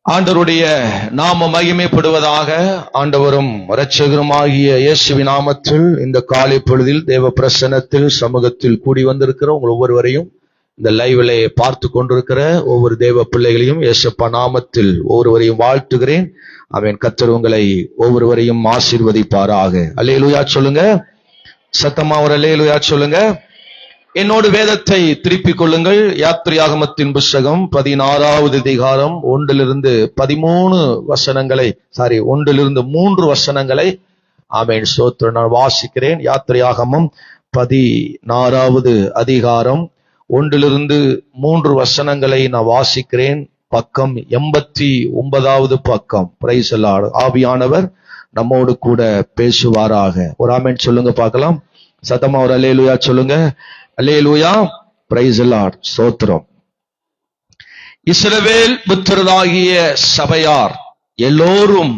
ஆண்டவருடைய நாம மகிமைப்படுவதாக. ஆண்டவரும் இரட்சகருமாகிய இயேசுவின் நாமத்தில் இந்த காலை பொழுதில் தேவ பிரசன்னத்தில் சமூகத்தில் கூடி வந்திருக்கிற உங்கள் ஒவ்வொருவரையும், இந்த லைவிலே பார்த்து கொண்டிருக்கிற ஒவ்வொரு தேவ பிள்ளைகளையும் இயேசப்பா நாமத்தில் ஒவ்வொருவரையும் வாழ்த்துகிறேன். அவன் கர்த்தர் உங்களை ஒவ்வொருவரையும் ஆசீர்வதிப்பாராக. அல்லேலூயா சொல்லுங்க. சத்தமா ஒரு அல்லேலூயா சொல்லுங்க. என்னோடு வேதத்தை திருப்பிக் கொள்ளுங்கள். யாத்திரையாகமத்தின் புஸ்தகம் 16வது அதிகாரம் 1 to 3 வசனங்களை ஆமென் ஸ்தோத்திரம் நான் வாசிக்கிறேன். யாத்திரையாகமம் 16வது அதிகாரம் 1 to 3 வசனங்களை நான் வாசிக்கிறேன். பக்கம் 89வது பக்கம். Price the Lord. ஆவியானவர் நம்மோடு கூட பேசுவாராக. ஒரு ஆமென் சொல்லுங்க பார்க்கலாம். சத்தமா ஒரு அல்லேலூயா சொல்லுங்க. அல்லேலூயா. Praise the Lord. ஸ்தோத்திரம். இஸ்ரவேல் புத்திரராகிய சபையார் எல்லோரும்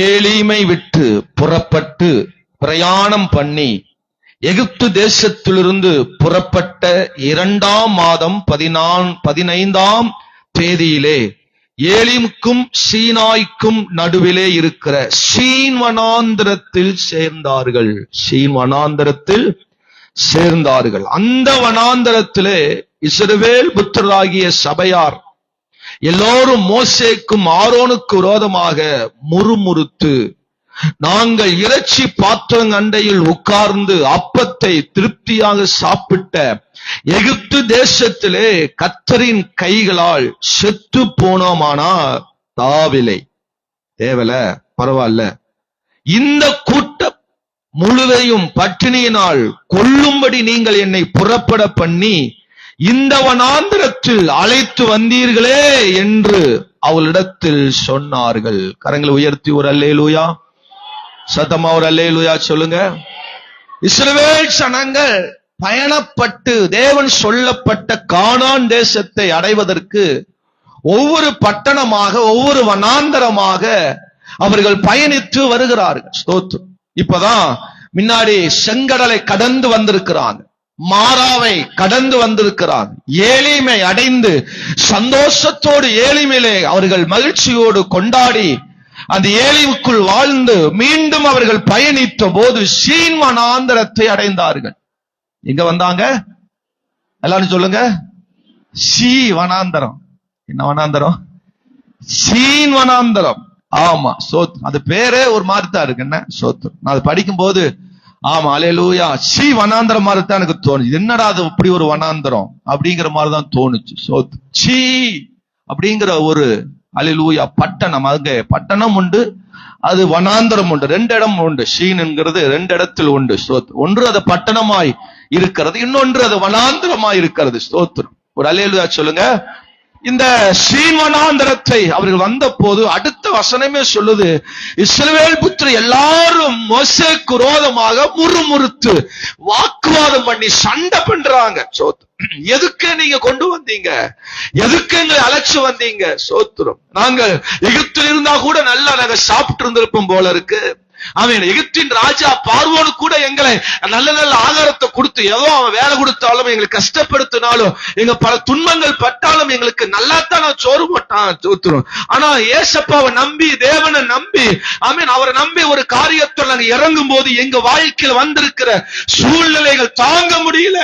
ஏலிமை விட்டு புறப்பட்டு பிரயாணம் பண்ணி எகிப்து தேசத்திலிருந்து புறப்பட்ட 2ஆம் மாதம் 15ஆம் தேதியிலே ஏலிமுக்கும் சீனாய்க்கும் நடுவிலே இருக்கிற சீன் வனாந்தரத்தில் சேர்ந்தார்கள். சீன் வனாந்தரத்தில் சேர்ந்தார்கள். அந்த வனாந்தரத்திலே இஸ்ரவேல் புத்திரராகிய சபையார் எல்லோரும் மோசேக்கும் ஆரோனுக்கு விரோதமாக முறுமுறுத்து, நாங்கள் இறைச்சி பாத்திரம் அண்டையில் உட்கார்ந்து அப்பத்தை திருப்தியாக சாப்பிட்ட எகிப்து தேசத்திலே கர்த்தரின் கைகளால் செத்து போனோமானா தாவிலை தேவல பரவாயில்ல, இந்த கூட்டம் முழுதையும் பட்டினியினால் கொல்லும்படி நீங்கள் என்னை புறப்பட பண்ணி இந்த வனாந்திரத்தில் அழைத்து வந்தீர்களே என்று அவளிடத்தில் சொன்னார்கள். கரங்களை உயர்த்தி ஒரு அல்லேலூயா, சத்தமா ஒரு அல்லேலூயா சொல்லுங்க. இஸ்ரவேல் ஜனங்கள் பயணப்பட்டு தேவன் சொல்லப்பட்ட கானான் தேசத்தை அடைவதற்கு ஒவ்வொரு பட்டணமாக ஒவ்வொரு வனாந்தரமாக அவர்கள் பயணித்து வருகிறார்கள். ஸ்தோத்திரம். இப்பதான் முன்னாடி செங்கடலை கடந்து வந்திருக்கிறாங்க, மாராவை கடந்து வந்திருக்கிறாங்க. ஏலிமை அடைந்து சந்தோஷத்தோடு ஏலிமையிலே அவர்கள் மகிழ்ச்சியோடு கொண்டாடி அந்த ஏலிமுக்குள் வாழ்ந்து மீண்டும் அவர்கள் பயணித்த போது சீன் வனாந்தரத்தை அடைந்தார்கள். எங்க வந்தாங்க எல்லாரும் சொல்லுங்க. சீ வனாந்தரம். என்ன வனாந்தரம்? சீன் வனாந்தரம். ஆமா சோத்ரம். அது பேரே ஒரு மாதிரி தான் இருக்கு. என்ன சோத்ரம். நான் அது படிக்கும் போது ஆமா அல்லேலூயா சீ வனாந்தரம் மாதிரி தான் எனக்கு தோணுச்சு. என்னடா அது இப்படி ஒரு வனாந்தரம் அப்படிங்கிற மாதிரிதான் தோணுச்சு. சோத்ரம். சீ அப்படிங்கிற ஒரு அல்லேலூயா பட்டணம். அங்கே பட்டணம் உண்டு, அது வனாந்தரம் உண்டு. 2 இடம் உண்டு. ஷீன் என்கிறது 2 இடத்தில் உண்டு. ஸ்தோத்திரம். ஒன்று அது பட்டணமாய் இருக்கிறது, இன்னொன்று அது வனாந்தரமாய் இருக்கிறது. ஸ்தோத்திரம். ஒரு அல்லேலூயா சொல்லுங்க. இந்த ஷீன் வனாந்தரத்தை அவர்கள் வந்த போது அடுத்த வசனமே சொல்லுது, இஸ்ரவேல் புத்திரர் எல்லாரும் மோசேக்கு விரோதமாக முறுமுறுத்து வாக்குவாதம் பண்ணி சண்டை பண்றாங்க. எதுக்கு நீங்க கொண்டு வந்தீங்க? எதுக்கு எங்களை அழைச்சு வந்தீங்க? சோத்திரம். நாங்கள் எகிப்தில் இருந்தா கூட நல்லா நாங்க சாப்பிட்டு இருந்திருப்போம் போல இருக்கு. அவன் எகிப்தின் ராஜா பார்வோனு கூட எங்களை நல்ல நல்ல ஆகாரத்தை கொடுத்து, ஏதோ அவன் வேலை கொடுத்தாலும் எங்களை கஷ்டப்படுத்தினாலும் எங்க பல துன்பங்கள் பட்டாலும் எங்களுக்கு நல்லாத்தான் நான் சோறு போட்டான். சோத்துரும். ஆனா ஏசப்பாவை நம்பி தேவனை நம்பி அவரை நம்பி ஒரு காரியத்தில் நாங்க இறங்கும் போது எங்க வாழ்க்கையில் வந்திருக்கிற சூழ்நிலைகள் தாங்க முடியல.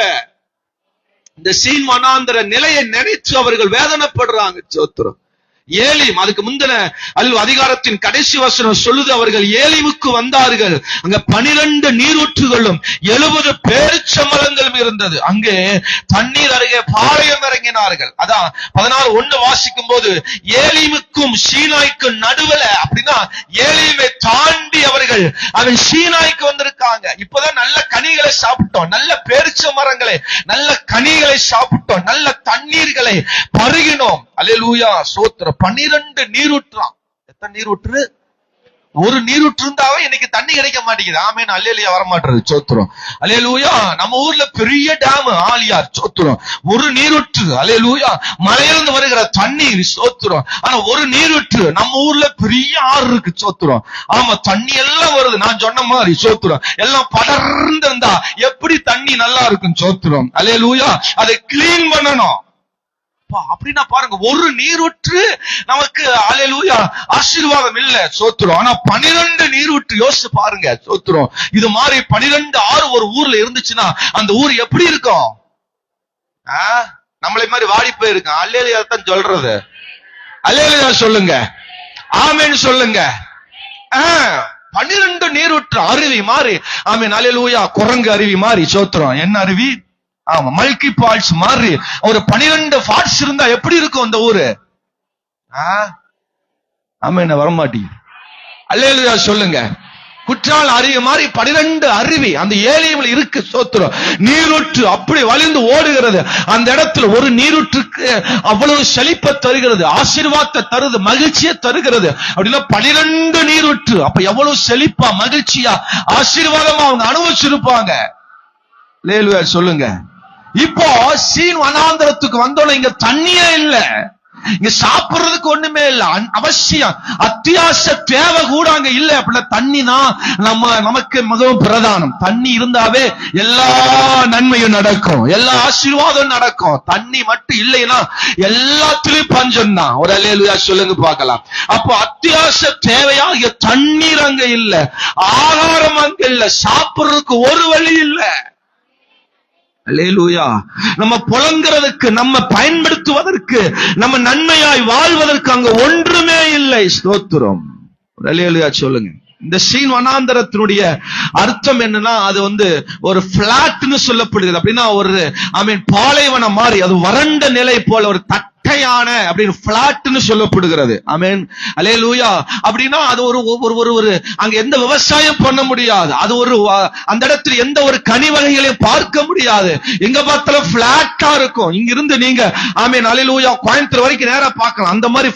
இந்த சீன் வனாந்தர நிலையை நினைச்சு அவர்கள் வேதனைப்படுறாங்க. சோத்திரம். ஏலிம் அதுக்கு முந்தின அதிகாரத்தின் கடைசி வசனம் சொல்லுது, அவர்கள் ஏலிமுக்கு வந்தார்கள். அங்க 12 நீரூற்றுகளும் 70 பேரிச்சமரங்களும் இருந்தது. அங்கே தண்ணீர் அருகே பாளையம் இறங்கினார்கள். அதான் 16:1 வாசிக்கும் போது ஏலிமுக்கும் சீனாய்க்கும் நடுவுல, அப்படின்னா ஏலிமை தாண்டி அவர்கள் அவன் சீனாய்க்கு வந்திருக்காங்க. இப்பதான் நல்ல கனிகளை சாப்பிட்டோம், நல்ல பேரிச்ச மரங்களை நல்ல கனிகளை சாப்பிட்டோம், நல்ல தண்ணீர்களை பருகினோம். அல்லேலூயா சோத்திரம். 12 நீரூற்றாம். எத்தனை நீரூற்று? ஒரு நீரூற்று இருந்தாவே இன்னைக்கு தண்ணி கிடைக்க மாட்டேங்குது. ஆமேன் அல்லேலூயா வர மாட்டேங்குது. சோத்திரம். அல்லேலூயா. நம்ம ஊர்ல பெரிய டேம் ஆலியார். சோத்திரம். ஒரு நீரூற்று. அல்லேலூயா. மலையிலிருந்து வருகிற தண்ணீர். சோத்திரம். ஆனா ஒரு நீரூற்று. நம்ம ஊர்ல பெரிய ஆறு இருக்கு. சோத்திரம். ஆமா தண்ணி எல்லாம் வருது. நான் சொன்ன மாதிரி சோத்திரம் எல்லாம் படர்ந்து இருந்தா எப்படி தண்ணி நல்லா இருக்கும். சோத்திரம். அல்லேலூயா. அதை கிளீன் பண்ணணும். அப்பா அப்படின்னா பாருங்க, ஒரு நீரூற்று நமக்கு அல்லேலூயா ஆசீர்வாதம் இல்ல, சோத்திரம். ஆனா 12 நீரூற்று யோசிச்சு பாருங்க, சோத்திரம். இது மாதிரி 12 ஆறு ஒரு ஊர்ல இருந்துச்சுன்னா அந்த ஊர் எப்படி இருக்கும்? நம்மளை மாதிரி வாடி போயிருக்கும். அல்லேலூயா தான் சொல்றது. அல்லேலூயா சொல்லுங்க, ஆமென் சொல்லுங்க. 12 நீரூற்று அருவி மாறி, ஆமென் அல்லேலூயா, குரங்கு அருவி மாறி, சோத்திரம். என்ன அருவி? ஆமா, மல்கி ஃபால்ஸ் மாறி ஒரு 12 ஃபால்ஸ் இருந்தா எப்படி இருக்கும் அந்த ஊரு? ஆமென், வரமாட்டீங்க. அல்லேலூயா சொல்லுங்க. குற்றால அருவி மாதிரி 12 அருவி அந்த ஏலியம்ல இருக்கு, சோத்திரம். நீரூற்று அப்படி வழிந்து ஓடுகிறது. அந்த இடத்துல ஒரு நீரூற்றுக்கு அவ்வளவு செழிப்பை தருகிறது, ஆசீர்வாதத்தை தருது, மகிழ்ச்சியை தருகிறது. அப்படின்னா 12 நீரூற்று அப்ப எவ்வளவு செழிப்பா, மகிழ்ச்சியா, ஆசீர்வாதமா அவங்க அனுபவிச்சிருப்பாங்க. அல்லேலூயா சொல்லுங்க. இப்போ சீன் வனாந்தரத்துக்கு வந்தோம், இங்க தண்ணியே இல்ல, இங்க சாப்பிடுறதுக்கு ஒண்ணுமே இல்ல, அவசியம் அத்தியாவசிய தேவை கூட அங்க இல்ல. அப்படின்னா தண்ணி தான் நமக்கு மிகவும் பிரதானம். தண்ணி இருந்தாவே எல்லா நன்மையும் நடக்கும், எல்லா ஆசீர்வாதம் நடக்கும். தண்ணி மட்டும் இல்லைன்னா எல்லாத்திலும் பஞ்சம் தான். ஒரு அல்லேலூயா சொல்லுங்க பார்க்கலாம். அப்போ அத்தியாவசிய தேவையாக தண்ணீர் அங்க இல்ல, ஆகாரம் அங்க இல்ல, சாப்பிடுறதுக்கு ஒரு வழி இல்ல. அல்லேலூயா. நம்ம புலங்கிறதுக்கு, நம்ம பயன்படுத்துவதற்கு, நம்ம நன்மையாய் வாழ்வதற்கு அங்க ஒன்றுமே இல்லை, ஸ்தோத்திரம். அல்லேலூயா சொல்லுங்க. இந்த சீன் வனாந்தரத்தினுடைய அர்த்தம் என்னன்னா, அது ஒரு பிளாட்னு சொல்லப்படுகிறது. அப்படின்னா ஒரு பாலைவனம் மாதிரி, அது வறண்ட நிலை போல, ஒரு தட்டையான அப்படின்னு பிளாட்னு சொல்லப்படுகிறது. ஆமென் அல்லேலூயா. அப்படின்னா அது ஒரு அங்க எந்த விவசாயம் பண்ண முடியாது, அது அந்த இடத்துல எந்த ஒரு கனி வகைகளையும் பார்க்க முடியாது, எங்க பார்த்தாலும் பிளாட்டா இருக்கும். இங்க இருந்து நீங்க ஆமென் அல்லேலூயா கோயம்புத்தூர் வரைக்கும் நேரா பார்க்கலாம், அந்த மாதிரி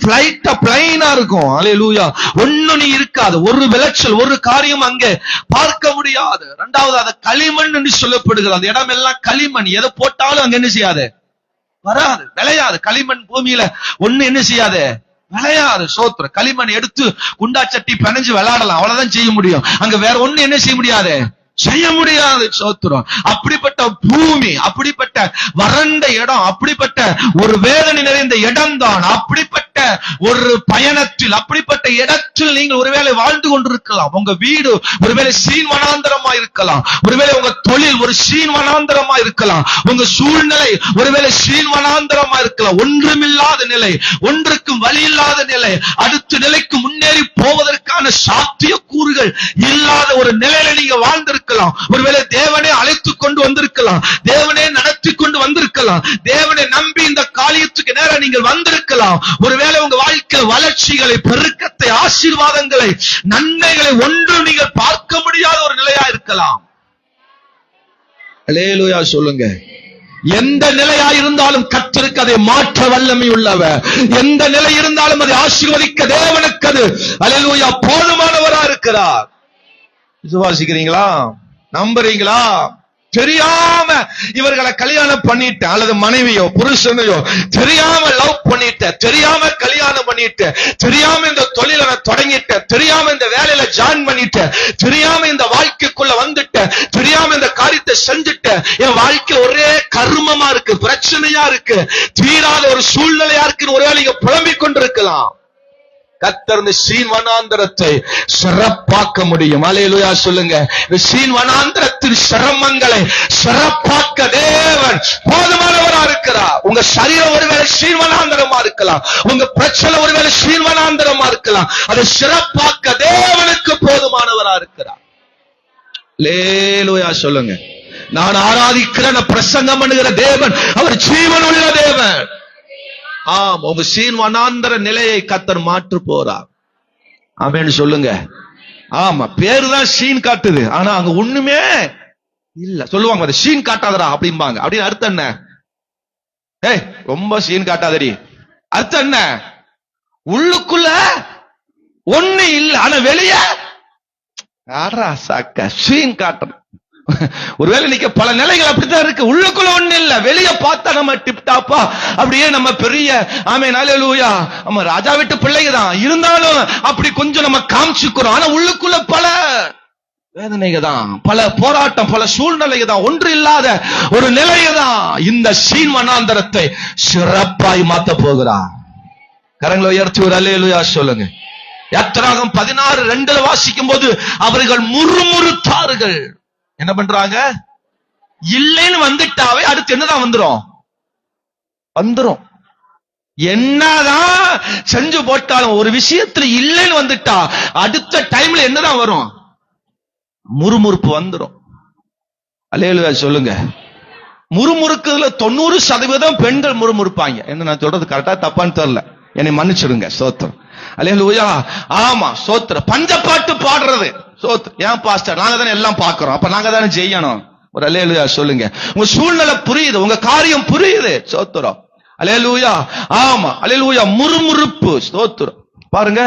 பிளைனா இருக்கும். அல்லேலூயா. ஒண்ணு நீ இருக்காது, ஒரு விளைச்சல், ஒரு காரியம் அங்கே பார்க்க முடியாது. இரண்டாவது அது களிமண் என்று சொல்லப்படுகிறது. அந்த இடம் எல்லாம் களிமண், எதை போட்டாலும் அங்க என்ன செய்யாது, வராது, விளையாது. களிமண் பூமியில ஒண்ணு என்ன செய்யாது, விளையாது. சோத்திர களிமண் எடுத்து குண்டா சட்டி பிணைஞ்சு விளையாடலாம், அவ்வளவுதான் செய்ய முடியும். அங்க வேற ஒண்ணு என்ன செய்ய முடியாது, செய்ய முடியாது. சோத்திரம். அப்படிப்பட்ட பூமி, அப்படிப்பட்ட வறண்ட இடம், அப்படிப்பட்ட ஒரு வேதனை நிறைந்த இடம் தான். அப்படிப்பட்ட ஒரு பயணத்தில், அப்படிப்பட்ட இடத்தில் நீங்கள் ஒருவேளை வாழ்ந்து கொண்டிருக்கலாம். உங்க வீடு ஒருவேளை சீன் வனாந்தரமா இருக்கலாம், ஒருவேளை உங்க தொழில் ஒரு சீன் வனாந்தரமா இருக்கலாம், உங்க சூழ்நிலை ஒருவேளை சீன் வனாந்தரமா இருக்கலாம். ஒன்றுமில்லாத நிலை, ஒன்றுக்கும் வழி இல்லாத நிலை, அடுத்த நிலைக்கு முன்னேறி போவதற்கான சாத்திய கூறுகள் இல்லாத ஒரு நிலையில நீங்க வாழ்ந்திருக்கலாம். ஒருவேளை தேவனே அழைத்துக் கொண்டு வந்திருக்கலாம், தேவனே நடத்தி கொண்டு வந்திருக்கலாம், தேவனை நம்பி இந்த காரியத்துக்கு நேரம் நீங்கள் வந்திருக்கலாம். ஒருவேளை உங்க வாழ்க்கையில் வளர்ச்சிகளை, பெருக்கத்தை, ஆசீர்வாதங்களை, நன்மைகளை ஒன்றும் நீங்கள் பார்க்க முடியாத ஒரு நிலையா இருக்கலாம். அல்லேலூயா சொல்லுங்க. எந்த நிலையா இருந்தாலும் கர்த்தருக்கு அதை மாற்ற வல்லமை உள்ளவர். எந்த நிலை இருந்தாலும் அதை ஆசீர்வதிக்க தேவனுக்கு அது அல்லேலூயா போதுமானவரா இருக்கிறார். விசுவாசிக்கிறீங்களா? நம்புறீங்களா? தெரியாம இவர்களை கல்யாணம் பண்ணிட்ட, அல்லது மனைவியோ புருஷனையோ தெரியாம லவ் பண்ணிட்ட, தெரியாம கல்யாணம் பண்ணிட்ட, தெரியாம இந்த தொழில தொடங்கிட்ட, தெரியாம இந்த வேலையில ஜாயின் பண்ணிட்ட, தெரியாம இந்த வாழ்க்கைக்குள்ள வந்துட்ட, தெரியாம இந்த காரியத்தை செஞ்சுட்ட, என் வாழ்க்கை ஒரே கர்மமா இருக்கு, பிரச்சனையா இருக்கு, தீராத ஒரு சூழ்நிலையா இருக்குன்னு ஒருவேளை நீங்க புலம்பிக் கொண்டிருக்கலாம். கர்த்தர் இந்த சீன் வனாந்தரத்தை சிறப்பாக்க முடியும். அல்லேலூயா சொல்லுங்க. இந்த சீன் வனாந்தரத்தின் சிரமங்களை சிறப்பாக்க தேவன் போதுமானவரா இருக்கிறார். உங்க சரீரம் ஒருவேளை சீன் வனாந்தரமா இருக்கலாம், உங்க பிரச்சனை ஒருவேளை சீன் வனாந்தரமா இருக்கலாம், அதை சிறப்பாக்க தேவனுக்கு போதுமானவரா இருக்கிறார். அல்லேலூயா சொல்லுங்க. நான் ஆராதிக்கிற, நான் பிரசங்கம் பண்ணுகிற தேவன் அவர் ஜீவன் உள்ள தேவன். ஆம், உங்க சீன் வனாந்தர நிலையை கர்த்தர் மாற்ற போறார். ஆமென் சொல்லுங்க. ஆமா, பேரு தான் சீன் காட்டுது, ஆனா அங்க ஒண்ணுமே இல்ல. சொல்லுவாங்க அது சீன் காட்டாதடா அப்படிம்பாங்க. அப்படின்னு அர்த்தம் என்ன? ஏய் ரொம்ப சீன் காட்டாதடி, அர்த்தம் என்ன? உள்ளுக்குள்ள ஒண்ணு இல்ல, ஆனா வெளியே சீன் காட்டுறது. ஒருவேளை இன்னைக்கு பல நிலைகள் அப்படித்தான் இருக்கு. உள்ளுக்குள்ள ஒண்ணு இல்ல, வெளியே பார்த்தா நம்ம டிப்டாப்பா அப்படியே நம்ம பெரிய ஆமென் அல்லேலூயா நம்ம ராஜா வீட்டு பிள்ளைங்க தான் இருந்தாலும் அப்படி கொஞ்சம் நம்ம காமிச்சுக்கிறோம், ஆனா உள்ளுக்குள்ள பல வேதனைக தான், பல போராட்டம், பல சூழ்நிலைகள் தான், ஒன்று இல்லாத ஒரு நிலையை தான் இந்த சீன் வனாந்தரத்தை சிறப்பாய் மாத்த போகிறார். கரங்களை உயர்த்தி ஒரு அல்லேலூயா சொல்லுங்க. யாத்திராகம் 16:2 வாசிக்கும் போது அவர்கள் முறுமுறுத்தார்கள். என்ன பண்றாங்க? இல்லைன்னு வந்துட்டாவே அடுத்து என்னதான் வந்துரும். என்னதான் செஞ்சு போட்டாலும் ஒரு விஷயத்துல இல்லைன்னு வந்துட்டா அடுத்த டைம்ல என்னதான் வரும்? முறுமுறுப்பு வந்துரும். அல்லேலூயா சொல்லுங்க. முறுமுறுக்குதுல 90% பெண்கள் முறுமுறுப்பாங்க. என்ன நான் சொல்றது கரெக்டா தப்பான்னு தெரியல, என்னை மன்னிச்சிடுங்க. சோத்திரம். அல்லேலூயா. ஆமா, சோத்திரம். பஞ்சப்பாட்டு பாடுறது சோத்திரம். ஏன் பாஸ்டர்? நாங்க தானே எல்லாம் பாக்குறோம், அப்ப நாங்க தானே செய்யணும். ஒரு அல்லேலூயா சொல்லுங்க. உங்க சூழ்நிலை புரியுது, உங்க காரியம் புரியுது. சோத்திரம். அல்லேலூயா. ஆமா, அல்லேலூயா. முறுமுறுப்பு. ஸ்தோத்திரம். பாருங்க,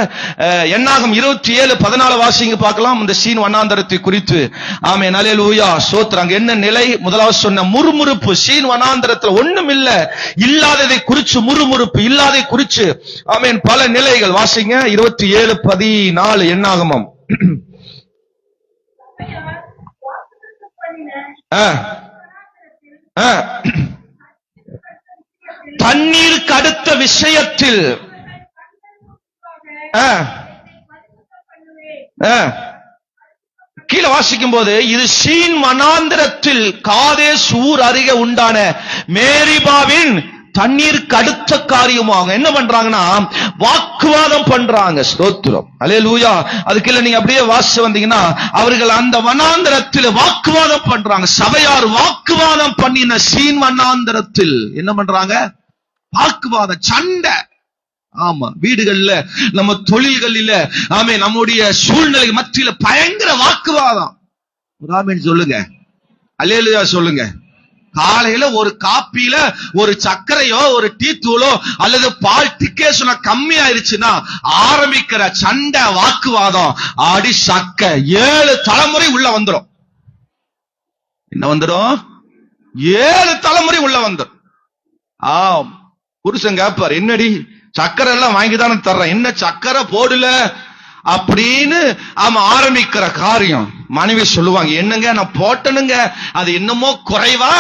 என்னாகும் 27:14 வாசிங்க பார்க்கலாம் இந்த சீன் வனாந்தரத்தை குறித்து. ஆமென். அல்லேலூயா. ஸ்தோத்திரம். அங்க என்ன நிலை? முதலாவது சொன்ன முறுமுறுப்பு. சீன் வனாந்தரத்துல ஒண்ணும் இல்ல, இல்லாததை குறிச்சு முறுமுறுப்பு, இல்லாததை குறிச்சு. ஆமென். பல நிலைகள் வாசிங்க. 27:14 என்னாகமம். தண்ணீருக்கு அடுத்த விஷயத்தில் கீழே வாசிக்கும் போது இது சீன் வனாந்திரத்தில் காதேஸ் ஊர் அருகே உண்டான மேரிபாவின் தண்ணீருக்கு அடுத்த காரியமாக என்ன பண்றாங்கன்னா வாக்குவாதம் பண்றாங்க. ஸ்தோத்திரம். அல்லேலூயா. அதுக்கு நீங்க அப்படியே வாசிச்சு வந்தீங்கன்னா அவர்கள் அந்த வனாந்தரத்தில் வாக்குவாதம் பண்றாங்க. சபையார் வாக்குவாதம் பண்ணின சீன் வனாந்தரத்தில் என்ன பண்றாங்க? வாக்குவாதம், சண்டை. ஆமா, வீடுகள்ல, நம்ம தொழில்களில, ஆமே, நம்முடைய சூழ்நிலை மத்தியில பயங்கர வாக்குவாதம். ஆமென் சொல்லுங்க. அல்லேலூயா சொல்லுங்க. காலையில ஒரு காப்பியில ஒரு சர்க்கரையோ ஒரு டீ தூளோ அல்லது பால் டிக்கேஷனோ கம்மி ஆயிருச்சுன்னா ஆரம்பிக்கிற சண்டை, வாக்குவாதம், அடி சக்க 7 தலைமுறை உள்ள வந்துடும். என்ன வந்துடும்? 7 தலைமுறை உள்ள வந்துடும். ஆம். புருஷன் கேப்பார், என்னடி சக்கரை எல்லாம் வாங்கிதானே தர்றேன், என்ன சக்கரை போடல அப்படின்னு அவன் ஆரம்பிக்கிற காரியம். மனைவி சொல்லுவாங்க, என்னங்க நான் போட்டனுங்க, அது என்னமோ குறைவா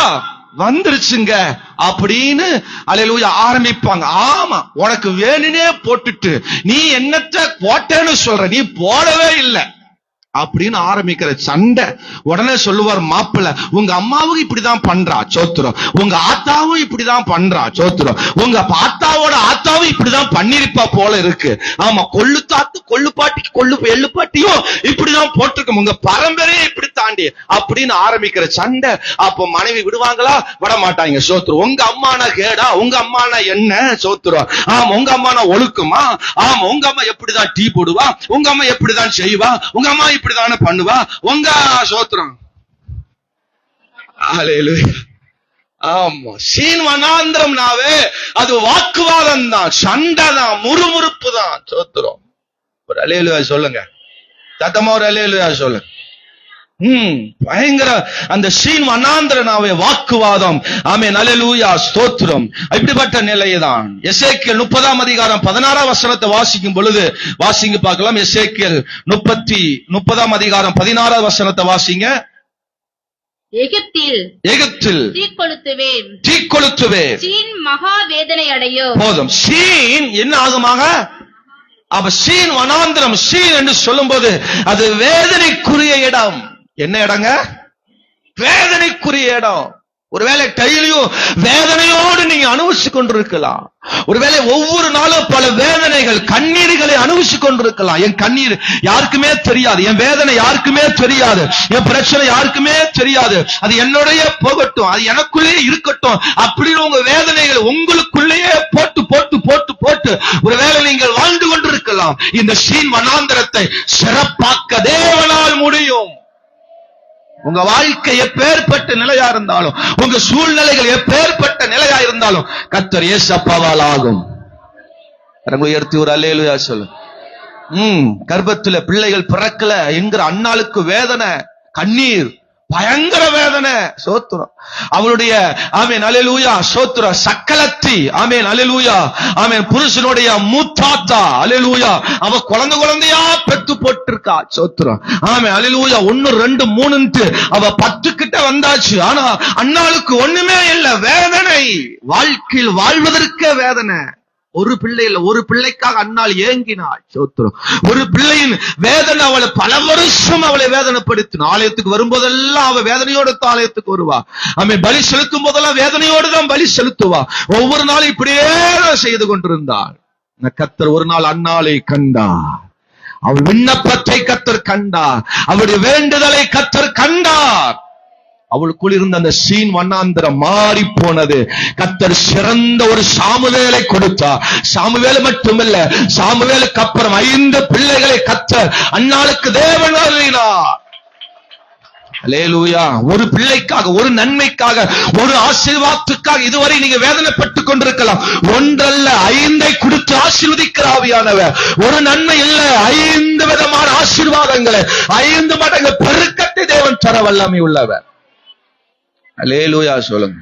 வந்துருச்சுங்க அப்படின்னு அல்லேலூயா ஆரம்பிப்பாங்க. ஆமா, உனக்கு வேணுனே போட்டுட்டு நீ என்னத்த போட்டேன்னு சொல்ற, நீ போடவே இல்லை அப்படின்னு ஆரம்பிக்கிற சண்டை. உடனே சொல்லுவார் மாப்பிள்ள, உங்க அம்மாவும் இப்படிதான் பண்றா. சோத்திரம். உங்க ஆத்தாவும் இப்படிதான் பண்றா. சோத்திரம். உங்க ஆத்தாவோட ஆத்தாவும் இப்படிதான் பண்ணிருப்பா போல இருக்கு. ஆமா, கொள்ளு தாத்து கொள்ளு பாட்டிக்கு கொள்ளு எள்ளு பாட்டியும் இப்படிதான் போட்டிருக்கோம், உங்க பரம்பரையே இப்படி தாண்டி அப்படின்னு ஆரம்பிக்கிற சண்டை. அப்ப மனைவி விடுவாங்களா? விட மாட்டாங்க. சோத்திரம். உங்க அம்மானா கேடா, உங்க அம்மானா என்ன? சோத்திரம். ஆமா, உங்க அம்மானா ஒழுக்குமா? ஆமா, உங்க அம்மா எப்படிதான் டீ போடுவா, உங்க அம்மா எப்படிதான் செய்வா, உங்க அம்மா இப்படிதானே பண்ணுவா, உங்க சோத்திரம். அல்லேலூயா. ஆமா, சீன் வனாந்திரம்னாவே அது வாக்குவாதம் தான், சண்டை தான், முறுமுறுப்பு தான். சோத்திரம். ஒரு அல்லேலூயா சொல்லுங்க. சத்தமா ஒரு அல்லேலூயா சொல்லுங்க. பயங்கர அந்த சீன் வனாந்திரனாவே வாக்குவாதம். ஆமென். அல்லேலூயா. ஸ்தோத்திரம். இப்படிப்பட்ட நிலைதான் எசேக்கியேல் 30:16 வாசிக்கும் பொழுது வாசிங்க பார்க்கலாம். எசேக்கியேல் 30:16 வாசிங்க. எகிப்தில் தீக்கொளுத்துவேன், சீன் மகா வேதனை அடையும். போதும். சீன் என்ன ஆகுமாக? அப்ப சீன் வனாந்திரம், சீன் என்று சொல்லும் போது அது வேதனைக்குரிய இடம். என்ன இடங்க? வேதனைக்குரிய இடம். ஒருவேளை டெய்லியும் வேதனையோடு நீங்க அனுபவிச்சு கொண்டிருக்கலாம். ஒருவேளை ஒவ்வொரு நாளும் பல வேதனைகள், கண்ணீர்களை அனுபவிச்சு கொண்டிருக்கலாம். என் கண்ணீர் யாருக்குமே தெரியாது, என் வேதனை யாருக்குமே தெரியாது, என் பிரச்சனை யாருக்குமே தெரியாது, அது என்னுடைய போகட்டும், அது எனக்குள்ளேயே இருக்கட்டும் அப்படின்னு உங்க வேதனைகளை உங்களுக்குள்ளேயே போட்டு போட்டு போட்டு போட்டு ஒருவேளை நீங்கள் வாழ்ந்து கொண்டிருக்கலாம். இந்த சீன் வனாந்தரத்தை சிறப்பாக்க தேவனால் முடியும். உங்க வாழ்க்கை எப்பேற்பட்ட நிலையா இருந்தாலும், உங்க சூழ்நிலைகள் எப்பேற்பட்ட நிலையா இருந்தாலும் கர்த்தர் இயேசப்பாவால் ஆகும். உயர்த்தி ஒரு அல்லேலூயா சொல்லு. கர்ப்பத்துல பிள்ளைகள் பிறக்கல என்கிற அன்னாளுக்கு வேதனை, கண்ணீர், பயங்கர வேதனை. சோத்திரம். அவளுடைய ஆமென் அல்லேலூயா சோத்திரம் சக்கலத்தி ஆமென் அல்லேலூயா ஆமென் புருஷனுடைய மூத்தாத்தா அல்லேலூயா அவ குழந்தையா பெத்து போட்டிருக்கா. சோத்திரம். ஆமென் அல்லேலூயா 1 2 3 அவ 10 கிட்ட வந்தாச்சு. ஆனா அன்னாளுக்கு ஒண்ணுமே இல்ல. வேதனை. வாழ்க்கையில் வாழ்வதற்கே வேதனை. ஒரு பிள்ளை இல்ல, ஒரு பிள்ளைக்காக அன்னாள் ஏங்கினாள். சோத்திரம். ஒரு பிள்ளையின் வேதனை அவளை பல வருஷம் அவளை வேதனைப்படுத்தின. ஆலயத்துக்கு வரும்போதெல்லாம் அவ வேதனையோடு ஆலயத்துக்கு வருவா. அவன் பலி செலுத்தும் போதெல்லாம் வேதனையோடு தான் பலி செலுத்துவா. ஒவ்வொரு நாளும் இப்படியே செய்து கொண்டிருந்தாள். கர்த்தர் ஒரு நாள் அன்னாளை கண்டார். அவள் விண்ணப்பத்தை கர்த்தர் கண்டார். அவளுடைய வேண்டுதலை கர்த்தர் கண்டார். அவளுக்குள் இருந்த அந்த சீன் வண்ணாந்திரம் மாறி போனது. கர்த்தர் சிறந்த ஒரு சாமுவேலை கொடுத்தார். சாமுவேல் மட்டுமல்ல, சாமுவேலுக்கு அப்புறம் 5 பிள்ளைகளை கர்த்தர் அன்னாளுக்கு தேவன் அருளினார். அல்லேலூயா. ஒரு பிள்ளைக்காக, ஒரு நன்மைக்காக, ஒரு ஆசீர்வாதத்துக்காக இதுவரை நீங்க வேதனைப்பட்டுக் கொண்டிருக்கலாம். 1 அல்ல 5 கொடுத்து ஆசீர்வதிக்கிற ஆவியானவர். ஒரு நன்மை இல்ல, 5 விதமான ஆசீர்வாதங்களை 5 மடங்கு பெருக்கத்தை தேவன் தர வல்லமை உள்ளவர். அல்லேலூயா சொல்லுங்க.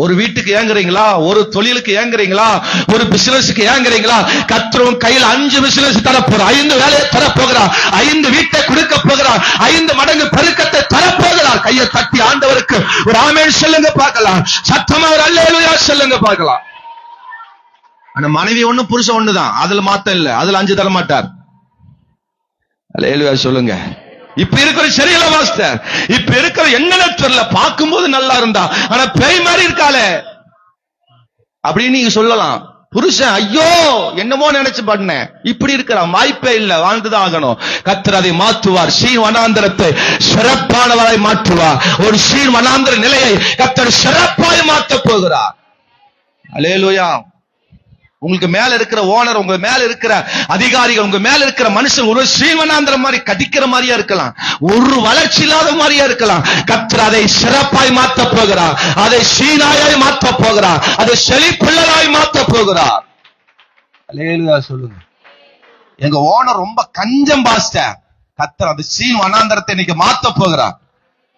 ஒரு வீட்டுக்கு ஏங்குறீங்களா? ஒரு தொழிலுக்கு ஏங்குறீங்களா? ஒரு பிசினஸ்க்கு ஏங்குறீங்களா? கர்த்தர் கையில் 5 பிசினஸ் தரப்போறார், 5 வேலையை தரப்போகிறார், 5 வீட்டை கொடுக்க போகிறார், 5 மடங்கு பெருக்கத்தை தரப்போகிறார். கையை தட்டி ஆண்டவருக்கு ஒரு ஆமென் சொல்லுங்க பார்க்கலாம். சத்தமா ஒரு அல்லேலூயா சொல்லுங்க பார்க்கலாம். ஆனா மனைவி ஒண்ணு புருஷன் ஒண்ணுதான். அதுல மாத்தம் இல்ல. அதுல 5 தர மாட்டார். அல்லேலூயா சொல்லுங்க. இப்ப இருக்கிற சரியில்ல மாஸ்டர். இப்ப இருக்கிற என்னன்னு தெரியல. பார்க்கும்போது நல்லா இருந்தா, ஆனா பேய் மாதிரி இருக்காளே அப்படின்னு நீங்க சொல்லலாம். புருஷன் ஐயோ என்னமோ நினைச்சு பண்ண இப்படி இருக்கிறான். வாய்ப்பே இல்ல. வாழ்ந்துதான் ஆகணும். கர்த்தர் அதை மாற்றுவார். சீன் வனாந்தரத்தை சிறப்பானவரை மாற்றுவார். ஒரு சீன் வனாந்தர நிலையை கர்த்தர் சிறப்பாய் மாற்ற போகிறார். அல்லேலூயா. உங்களுக்கு மேல இருக்கிற ஓனர், உங்க மேல இருக்கிற அதிகாரிகள், உங்க மேல இருக்கிற மனுஷன் ஒரு ஸ்ரீவனாந்திரம் மாதிரி கடிக்கிற மாதிரியா இருக்கலாம், ஒரு வளர்ச்சி இல்லாத மாதிரியா இருக்கலாம். கர்த்தர் அதை சிறப்பாய் மாற்ற போகிறார். அதை சீனாயாய் மாற்ற போகிறார். அதை செழிப்புள்ளதாய் மாற்ற போகிறார். அல்லேலூயா சொல்லுங்க. எங்க ஓனர் ரொம்ப கஞ்சம் பாஸ்டர். கர்த்தர் அது சீன் வனாந்தரத்தை இன்னைக்கு மாற்ற போகிறார்.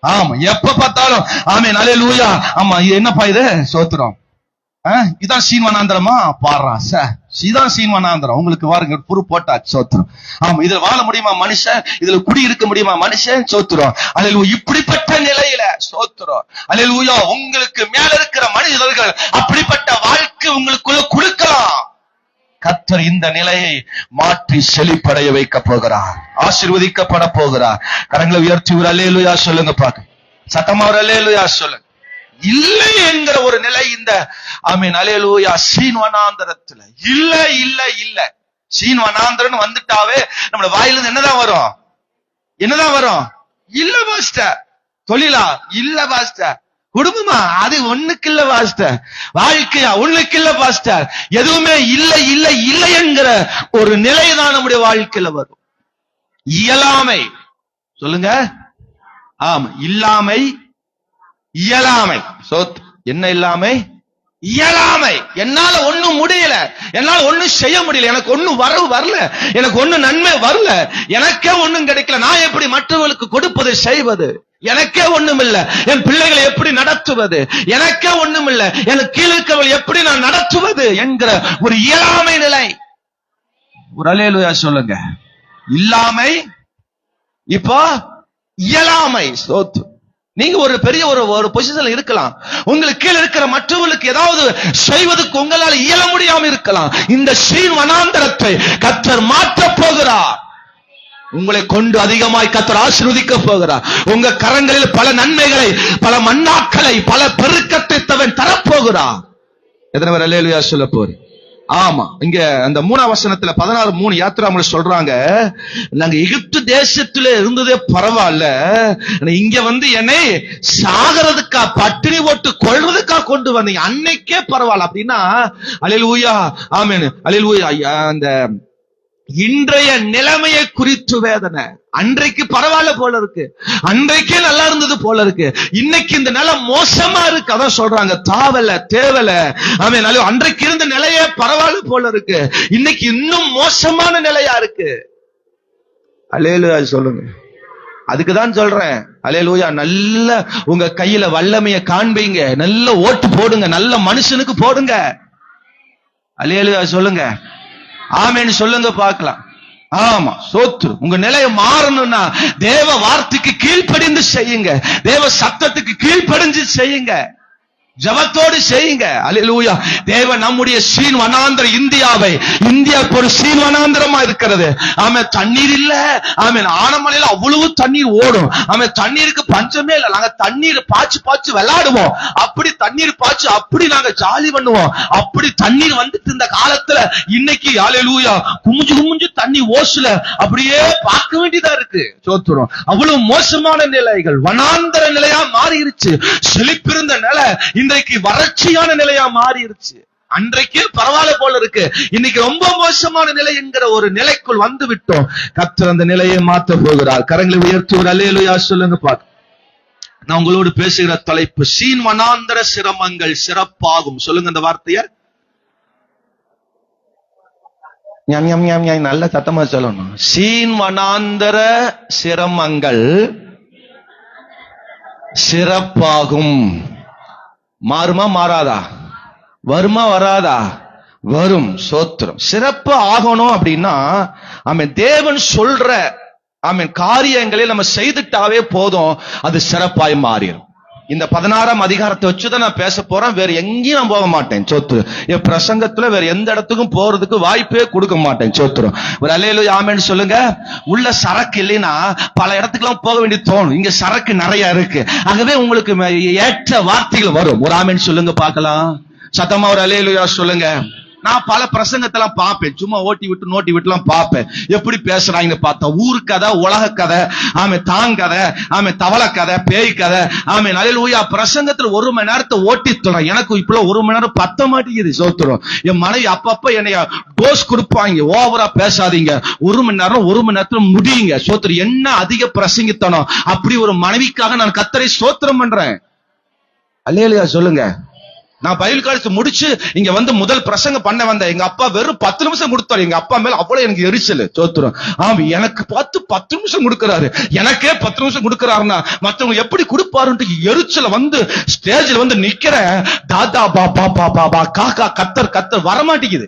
ஆமா, எப்ப பார்த்தாலும் ஆமென் அல்லேலூயா. ஆமா, என்னப்பா இது? சோத்திரம். இதான் சீன் வனாந்திரமா? பாடுறா சார், இதான் சீன் வனாந்திரம். உங்களுக்கு வாருங்க புரு போட்டாச்சு. சோத்திரம். ஆமா, இதுல வாழ முடியுமா மனுஷன்? இதுல குடி இருக்க முடியுமா மனுஷன்? சோத்திரம். அல்லேலூயா. இப்படிப்பட்ட நிலையில சோத்திரம். அல்லேலூயா. உங்களுக்கு மேல இருக்கிற மனிதர்கள் அப்படிப்பட்ட வாழ்க்கை உங்களுக்குள்ள கொடுக்கலாம். கர்த்தர் இந்த நிலையை மாற்றி செழிப்படைய வைக்க போகிறார். ஆசீர்வதிக்கப்பட போகிறார். கரங்களை உயர்த்தி ஒரு அல்லேலூயா சொல்லுங்க பாக்க. சத்தமா ஒரு அல்லேலூயா சொல்லுங்க. இல்லை என்கிற ஒரு நிலை இந்த ஆமென் அல்லேலூயா சீன் வனாந்தரத்துல இல்ல இல்ல இல்ல. சீன் வனாந்தரம் வந்துட்டாவே நம்ம வாயிலிருந்து என்னதான் வரும்? என்னதான் வரும்? இல்ல பாஸ்டர். தொழிலா? இல்ல பாஸ்டர். குடும்பமா? அது ஒண்ணுக்கு இல்ல பாஸ்டர். வாழ்க்கையா? ஒண்ணுக்கு இல்ல பாஸ்டர். எதுவுமே இல்ல இல்ல இல்ல என்கிற ஒரு நிலைதான் நம்முடைய வாழ்க்கையில வரும். இயலாமை சொல்லுங்க. ஆமா, இல்லாமை, இயலாமை. என்ன இல்லாமை? இயலாமை. என்னால ஒண்ணும் முடியல, என்னால ஒண்ணும் செய்ய முடியல, எனக்கு ஒண்ணும் வரவு வரல, எனக்கு ஒண்ணும் நன்மை வரல, எனக்கே ஒண்ணும் கிடைக்கல, நான் எப்படி மற்றவர்களுக்கு கொடுப்பதை செய்வது? எனக்கே ஒண்ணும் இல்ல, என் பிள்ளைகளை எப்படி நடத்துவது? எனக்கே ஒண்ணும் இல்ல, எனக்கு கீழே இருக்கிறவர்கள் எப்படி நான் நடத்துவது என்கிற ஒரு இயலாமை நிலை. ஒரு அல்லேலூயா சொல்லுங்க. இல்லாமை, இப்போ இயலாமை. சோத்து. நீங்க ஒரு பெரிய ஒரு பொசிஷன்ல இருக்கலாம். உங்களுக்கு கீழே இருக்கிற மற்றவர்களுக்கு ஏதாவது செய்வதற்கு உங்களால் இயல முடியாம இருக்கலாம். இந்த சீன் வனாந்தரத்தை கர்த்தர் மாற்ற போகிறார். உங்களை கொண்டு அதிகமாய் கர்த்தர் ஆசீர்வதிக்க போகிறார். உங்க கரங்களில் பல நன்மைகளை, பல மன்னாக்களை, பல பெருக்கத்தை தவன் தரப்போகிறார். எத்தனை பேர் அல்லேலூயா சொல்ல போறீங்க? ஆமா, இங்க அந்த 3ஆம் வசனத்துல 16:3 யாத்திராமல சொல்றாங்க, நாங்க எகிப்து தேசத்துல இருந்ததே பரவாயில்ல, இங்க வந்து என்னை சாகிறதுக்கா, பட்டினி போட்டு கொள்வதுக்கா கொண்டு வந்தீங்க, அன்னைக்கே பரவாயில்ல அப்படின்னா அல்லேலூயா. ஆமென் அல்லேலூயா. அந்த இன்றைய நிலைமையை குறித்து வேதனை. அன்றைக்கு பரவாயில்ல போல இருக்கு, அன்றைக்கே நல்லா இருந்தது போல இருக்கு, இன்னைக்கு இந்த நிலை மோசமா இருக்கு. அதான் சொல்றாங்க, தாவல தேவல. ஆமென். அன்றைக்கு இருந்த நிலையே பரவாயில்ல போல இருக்கு, இன்னைக்கு இன்னும் மோசமான நிலையா இருக்கு. அல்லேலூயா சொல்லுங்க. அதுக்குதான் சொல்றேன். அல்லேலூயா. நல்ல உங்க கையில வல்லமைய காண்பீங்க, நல்ல ஓட்டு போடுங்க, நல்ல மனுஷனுக்கு போடுங்க. அல்லேலூயா சொல்லுங்க, ஆமென் சொல்லுங்க பார்க்கலாம். ஆமா, சோத்ரு. உங்க நிலையை மாறணும்னா தேவ வார்த்தைக்கு கீழ்ப்படிந்து செய்யுங்க, தேவ சத்தத்துக்கு கீழ்ப்படிஞ்சு செய்யுங்க, ஜபத்தோடு செய்யுங்க. அல்லேலூயா. தேவன் நம்முடைய சீன் வனாந்தர இந்தியா ஒரு சீன் வனாந்தரமா இருக்கிறது. ஆமென். தண்ணீர் இல்ல. ஆமென். ஆனமலையில அவ்வளவு தண்ணீர் ஓடும். ஆமென். தண்ணீருக்கு பஞ்சமே இல்ல. நாங்க தண்ணீர் பாய்ச்சி விளையாடுவோம். அப்படி தண்ணீர் பாய்ச்சி அப்படி நாங்க ஜாலி பண்ணுவோம். அப்படி தண்ணீர் வந்துட்டு இந்த காலத்துல இன்னைக்கு அல்லேலூயா குமிஞ்சு தண்ணி ஓசுல அப்படியே பார்க்க வேண்டியதா இருக்கு. சோத்துறோம். அவ்வளவு மோசமான நிலைகள் வனாந்தர நிலையா மாறிடுச்சு. செழிப்பிருந்த நிலை இன்றைக்கு வறட்சியான நிலையா மாறிடுச்சு. அன்றைக்கு பரவாயில்ல போல இருக்கு, இன்னைக்கு ரொம்ப மோசமான நிலை என்கிற ஒரு நிலைக்குள் வந்து விட்டோம். கர்த்தர் அந்த நிலையை மாற்ற போகிறார். கரங்களை உயர்த்துவர். அல்லேலூயா சொல்லுங்க பாக்க. நான் உங்களோடு பேசுகிற தலைப்பு சீன் வனாந்தர சிரமங்கள் சிறப்பாகும். சொல்லுங்க அந்த வார்த்தைய. நல்ல சத்தமா சொல்லணும். சீன் வனாந்தர சிரமங்கள் சிறப்பாகும். மாறுமா மாறாதா? வருமா வராதா? வரும். சோத்திரம். சிறப்பு ஆகணும் அப்படின்னா ஆமென் தேவன் சொல்ற ஆமென் காரியங்களை நம்ம செய்துட்டாவே போதும், அது சிறப்பாய் மாறிடும். இந்த 16ஆம் அதிகாரத்தை வச்சுதான் நான் பேச போறேன். வேற எங்கேயும் நான் போக மாட்டேன். சோத்துரு. என் பிரசங்கத்துல வேற எந்த இடத்துக்கும் போறதுக்கு வாய்ப்பே கொடுக்க மாட்டேன். சோத்துரும். ஒரு அல்லேலூயா ஆமென் சொல்லுங்க. உள்ள சரக்கு இல்லைன்னா பல இடத்துக்கு எல்லாம் போக வேண்டிய தோணும். இங்க சரக்கு நிறைய இருக்கு. ஆகவே உங்களுக்கு ஏற்ற வார்த்தைகள் வரும். ஒரு ஆமென் சொல்லுங்க பார்க்கலாம். சத்தமா ஒரு அல்லேலூயா சொல்லுங்க. நான் பல பிரசங்கத்தெல்லாம் பார்ப்பேன், சும்மா ஓட்டி விட்டு நோட்டி விட்டு எல்லாம் பார்ப்பேன். எப்படி பேசுறாங்கன்னு பார்த்தா ஊரு கதை, உலக கதை, ஆமே தாங்கதை, ஆமே தவளை கதை, பேய் கதை, ஆமே அல்லேலூயா. பிரசங்கத்துல 1 மணி நேரத்தை ஓட்டி தரோம். எனக்கு இப்ப 1 மணி நேரம் பத்த மாட்டேங்குது. சோத்துரும். என் மனைவி அப்பப்ப என்னைய டோஸ் கொடுப்பாங்க, ஓவரா பேசாதீங்க, 1 மணி நேரத்துல முடியுங்க. சோத்துரு. என்ன அதிக பிரசங்கித்தனம். அப்படி ஒரு மனைவிக்காக நான் கர்த்தரை ஸ்தோத்திரம் பண்றேன். அல்லேலூயா சொல்லுங்க. நான் பைபிள் காலேஜ் முடிச்சு இங்க வந்து முதல் பிரசங்கம் பண்ண வந்தேன். எங்க அப்பா வெறும் 10 நிமிஷம் கொடுத்தாரு. எங்க அப்பா மேல அவ்வளவு எனக்கு எரிச்சல். சோத்துரும். ஆமா, எனக்கு 10 நிமிஷம் கொடுக்கிறாரு. எனக்கே 10 நிமிஷம் கொடுக்கிறாருன்னா மத்தவங்க எப்படி கொடுப்பாருன்னு எரிச்சல வந்து ஸ்டேஜ்ல வந்து நிக்கிற. தாதா பாபா பாபா காக்கா கத்தர் வரமாட்டேங்குது.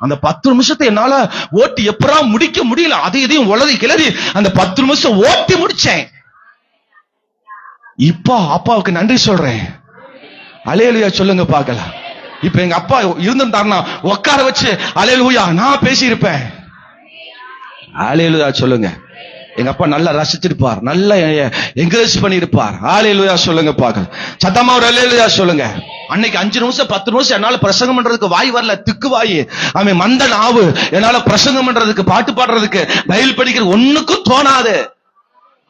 அந்த 10 நிமிஷத்தை என்னால ஓட்டி எப்பரா முடிக்க முடியல. அதையும் உளறி கிளறி அந்த 10 நிமிஷம் ஓட்டி முடிச்சேன். இப்போ அப்பாவுக்கு நன்றி சொல்றேன். அல்லேலூயா சொல்லுங்க பார்க்கலாம். இப்ப எங்க அப்பா இருந்திருந்தாருன்னா உட்கார வச்சு அல்லேலூயா நான் பேசி இருப்பேன். அல்லேலூயா சொல்லுங்க. எங்க அப்பா நல்லா ரசிச்சிருப்பார், நல்லா என்கரேஜ் பண்ணி இருப்பார். அல்லேலூயா சொல்லுங்க பார்க்கலாம். சத்தமா ஒரு அல்லேலூயா சொல்லுங்க. அன்னைக்கு 5 நிமிஷம் 10 நிமிஷம் என்னால பிரசங்கம் பண்றதுக்கு வாய் வரல. திக்கு வாய், அவன் மந்த நாவு. என்னால பிரசங்கம் பண்றதுக்கு, பாட்டு பாடுறதுக்கு, பைபிள் படிக்கிறது ஒண்ணுக்கும் தோணாது.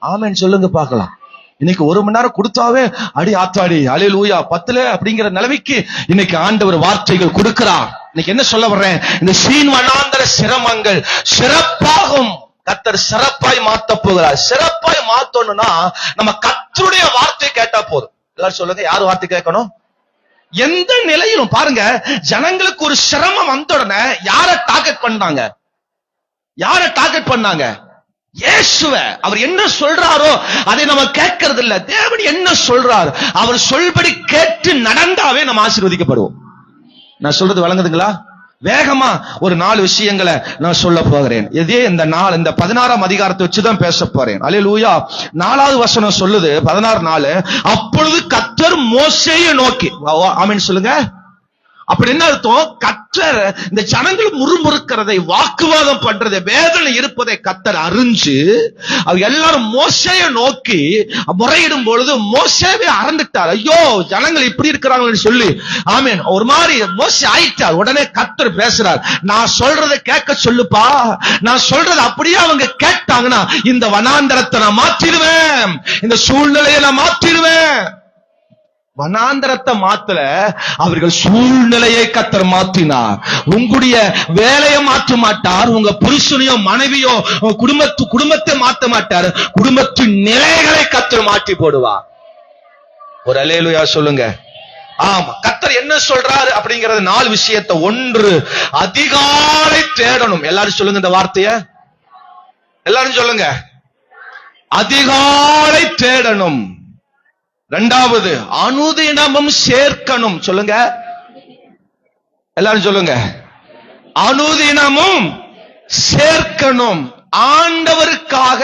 ஆமென் சொல்லுங்க பார்க்கலாம். இன்னைக்கு 1 மணி நேரம் கொடுத்தாவே அடி ஆத்தாடி அல்லேலூயா 10 அப்படிங்கிற நிலைமைக்கு இன்னைக்கு ஆண்டவர் வார்த்தைகள் கொடுக்கிறார். இன்னைக்கு என்ன சொல்ல வர்றேன்? இந்த சீன் வனாந்தர சிரமங்கள் சிறப்பாகும். கர்த்தர் சிறப்பாய் மாத்த போகிறார். சிறப்பாய் மாத்தணும்னா நம்ம கர்த்தருடைய வார்த்தை கேட்டா போதும். எல்லாரும் சொல்லுங்க, யார் வார்த்தை கேட்கணும்? எந்த நிலையிலும் பாருங்க, ஜனங்களுக்கு ஒரு சிரமம் வந்த உடனே யாரை டார்கெட் பண்ணாங்க? இயேசுவ. அவர் என்ன சொல்றாரோ அதை நம்ம கேட்கறது இல்ல. தேவன் என்ன சொல்றார், அவர் சொல்படி கேட்டு நடந்தாவே நம்ம ஆசீர்வதிக்கப்படுவோம். நான் சொல்றது விளங்குதுங்களா? வேகமா ஒரு 4 விஷயங்களை நான் சொல்ல போகிறேன். இதே இந்த 16ஆம் அதிகாரத்தை வச்சுதான் பேச போறேன். அல்லேலூயா. 4வது வசனம் சொல்லுது, 16:4, அப்பொழுது கர்த்தர் மோசேயை நோக்கி. ஆமென் சொல்லுங்க. அப்படி என்ன அர்த்தம்? கர்த்தர் இந்த ஜனங்கள் முறுமுறுக்கிறதை, வாக்குவாதம் பண்றதை, வேதனை இருப்பதை கர்த்தர் அறிஞ்சு அவங்க எல்லாரும் மோசேயை நோக்கி முறையிடும் பொழுது மோசேவே அறந்துட்டார். ஐயோ ஜனங்கள் இப்படி இருக்கிறாங்கன்னு சொல்லி ஆமென் ஒரு மாதிரி மோசே ஆயிட்டார். உடனே கர்த்தர் பேசுறார், நான் சொல்றதை கேட்க சொல்லுப்பா. நான் சொல்றதை அப்படியே அவங்க கேட்டாங்கன்னா இந்த வனாந்தரத்தை நான் மாற்றிடுவேன், இந்த சூழ்நிலையை நான் மாற்றிடுவேன். வனாந்தரத்தை மாத்தல, அவர்கள் சூழ்நிலையை கர்த்தர் மாற்றினார். உங்களுடைய வேலையை மாற்ற மாட்டார், உங்க புருஷனையோ மனைவியோ குடும்பத்தை மாற்ற மாட்டார், குடும்பத்தின் நிலைகளை கர்த்தர் மாற்றி போடுவார். ஒரு அல்லேலூயா சொல்லுங்க. ஆமா, கர்த்தர் என்ன சொல்றாரு அப்படிங்கறது 4 விஷயத்தை. 1, அதிகாலை தேடணும். எல்லாரும் சொல்லுங்க இந்த வார்த்தைய. எல்லாரும் சொல்லுங்க. அதிகாலை தேடணும். இரண்டாவது, அனுதினமும் சேர்க்கணும். சொல்லுங்க, எல்லாரும் சொல்லுங்க, அனுதினமும் சேர்க்கணும். ஆண்டவருக்காக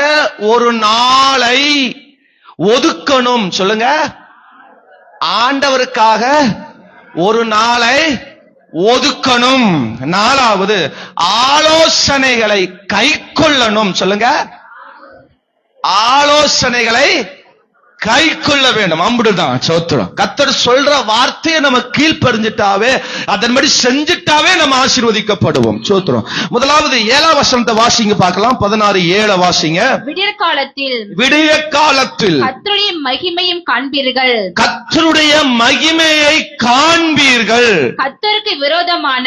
ஒரு நாளை ஒதுக்கணும். சொல்லுங்க, ஆண்டவருக்காக ஒரு நாளை ஒதுக்கணும். நாலாவது, ஆலோசனைகளை கைக்கொள்ளணும். சொல்லுங்க, ஆலோசனைகளை கைக்கொள்ள வேண்டும். அம்புடுதான் சோத்திரம். கர்த்தர் சொல்ற வார்த்தையை நம்ம கீழ்ப்படிஞ்சிட்டாவே, அதன்படி செஞ்சிட்டாவே நம்ம ஆசீர்வதிக்கப்படுவோம். சோத்திரம். முதலாவது 7ஆம் வசனத்தை வாசிங்க பார்க்கலாம். 16:7 வாசிங்க. விடிய காலத்தில் கர்த்தருடைய மகிமையும் காண்பீர்கள். கர்த்தருடைய மகிமையை காண்பீர்கள். கர்த்தருக்கு விரோதமான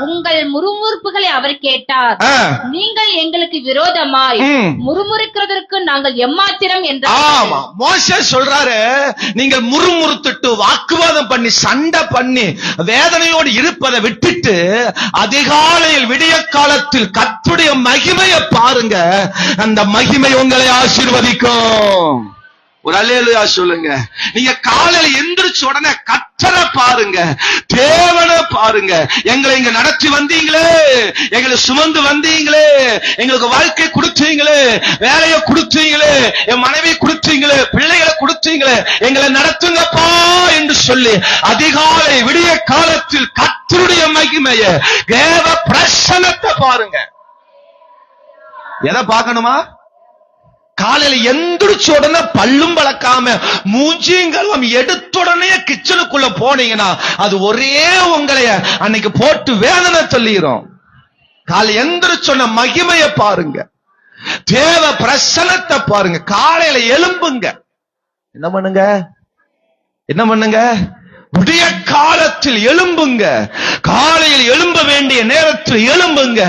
உங்கள் முறுமுறுப்புகளை அவர் கேட்டார். நீங்கள் எங்களுக்கு விரோதமாய் முறுமுறுக்கிறதற்கு நாங்கள் எம்மாத்திரம் என்றார். ஆமா, மோசே சொல்றாரு, நீங்கள் முறுமுறுத்துட்டு வாக்குவாதம் பண்ணி சண்டை பண்ணி வேதனையோடு இருப்பதை விட்டுட்டு அதிகாலையில் விடிய காலத்தில் கர்த்தருடைய மகிமையை பாருங்க. அந்த மகிமை உங்களை ஆசீர்வதிக்கும். ஒரு அல்லேலூயா சொல்லுங்க. நீங்க காலையில எந்திரிச்ச உடனே கர்த்தரை பாருங்க, தேவனை பாருங்க. எங்களை இங்க நடத்தி வந்தீங்களே, எங்களை சுமந்து வந்தீங்களே, எங்களுக்கு வாழ்க்கை கொடுத்தீங்களே, வேலையை கொடுத்தீங்களே, என் மனைவி கொடுத்தீங்களே, பிள்ளைகளை கொடுத்தீங்களே, எங்களை நடத்துங்கப்பா என்று சொல்லி அதிகாலை விடிய காலத்தில் கர்த்தருடைய மகிமைய, தேவ பிரசன்னத்தை பாருங்க. எதை பார்க்கணுமா? காலையில எந்திரிச்ச உடனே பல்லும் வளர்க்காம மூஞ்சியும் எடுத்த உடனே கிச்சனுக்குள்ள போனீங்கன்னா அது ஒரே உங்களைய அன்னைக்கு போட்டு வேதனை சொல்லிரும். காலை எந்திரிச்ச மகிமையை பாருங்க, தேவ பிரசன்னத்தை பாருங்க. காலையில எழும்புங்க. என்ன பண்ணுங்க? என்ன பண்ணுங்க? விடிய காலத்தில் எழும்புங்க. காலையில் எழும்ப வேண்டிய நேரத்தில் எழும்புங்க.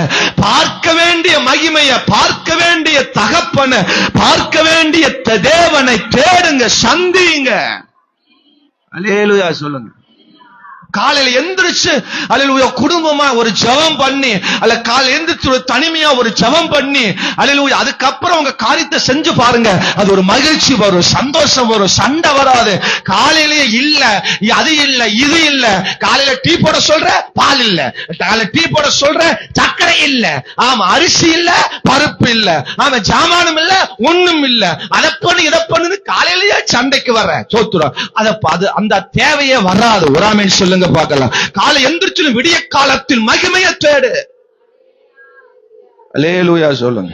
பார்க்க வேண்டிய மகிமையை, பார்க்க வேண்டிய தகப்பனை, பார்க்க வேண்டிய தேவனை தேடுங்க, சந்திங்க. அல்லேலூயா சொல்லுங்க. காலையில எந்திரிச்சு அல்லேலூயா குடும்பமா ஒரு ஜெபம் பண்ணி, அல்ல காலையில எந்திரிச்சு தனிமையா ஒரு ஜெபம் பண்ணி அல்லேலூயா அதுக்கப்புறம் உங்க காரியத்தை செஞ்சு பாருங்க. அது ஒரு மகிழ்ச்சி வரும், சந்தோஷம் வரும், சண்டை வராது. காலையிலேயே இல்ல அது இல்ல இது இல்ல, காலையில டீ போட சொல்ற பால் இல்ல, காலையில டீ போட சொல்ற சர்க்கரை இல்ல, ஆமா அரிசி இல்ல பருப்பு இல்ல, ஆமா ஜாமானும் இல்ல ஒண்ணும் இல்ல, அதை பண்ணு இதை பண்ணுன்னு காலையிலேயே சண்டைக்கு வர்ற சோத்துறோம். அது அந்த தேவையே வராது. ஒரு ஆமென் சொல்லுங்க பார்க்கலாம். காலை எந்திரிச்சு விடிய காலத்தில் மகிமையை தேடு. அல்லேலூயா சொல்லுங்க.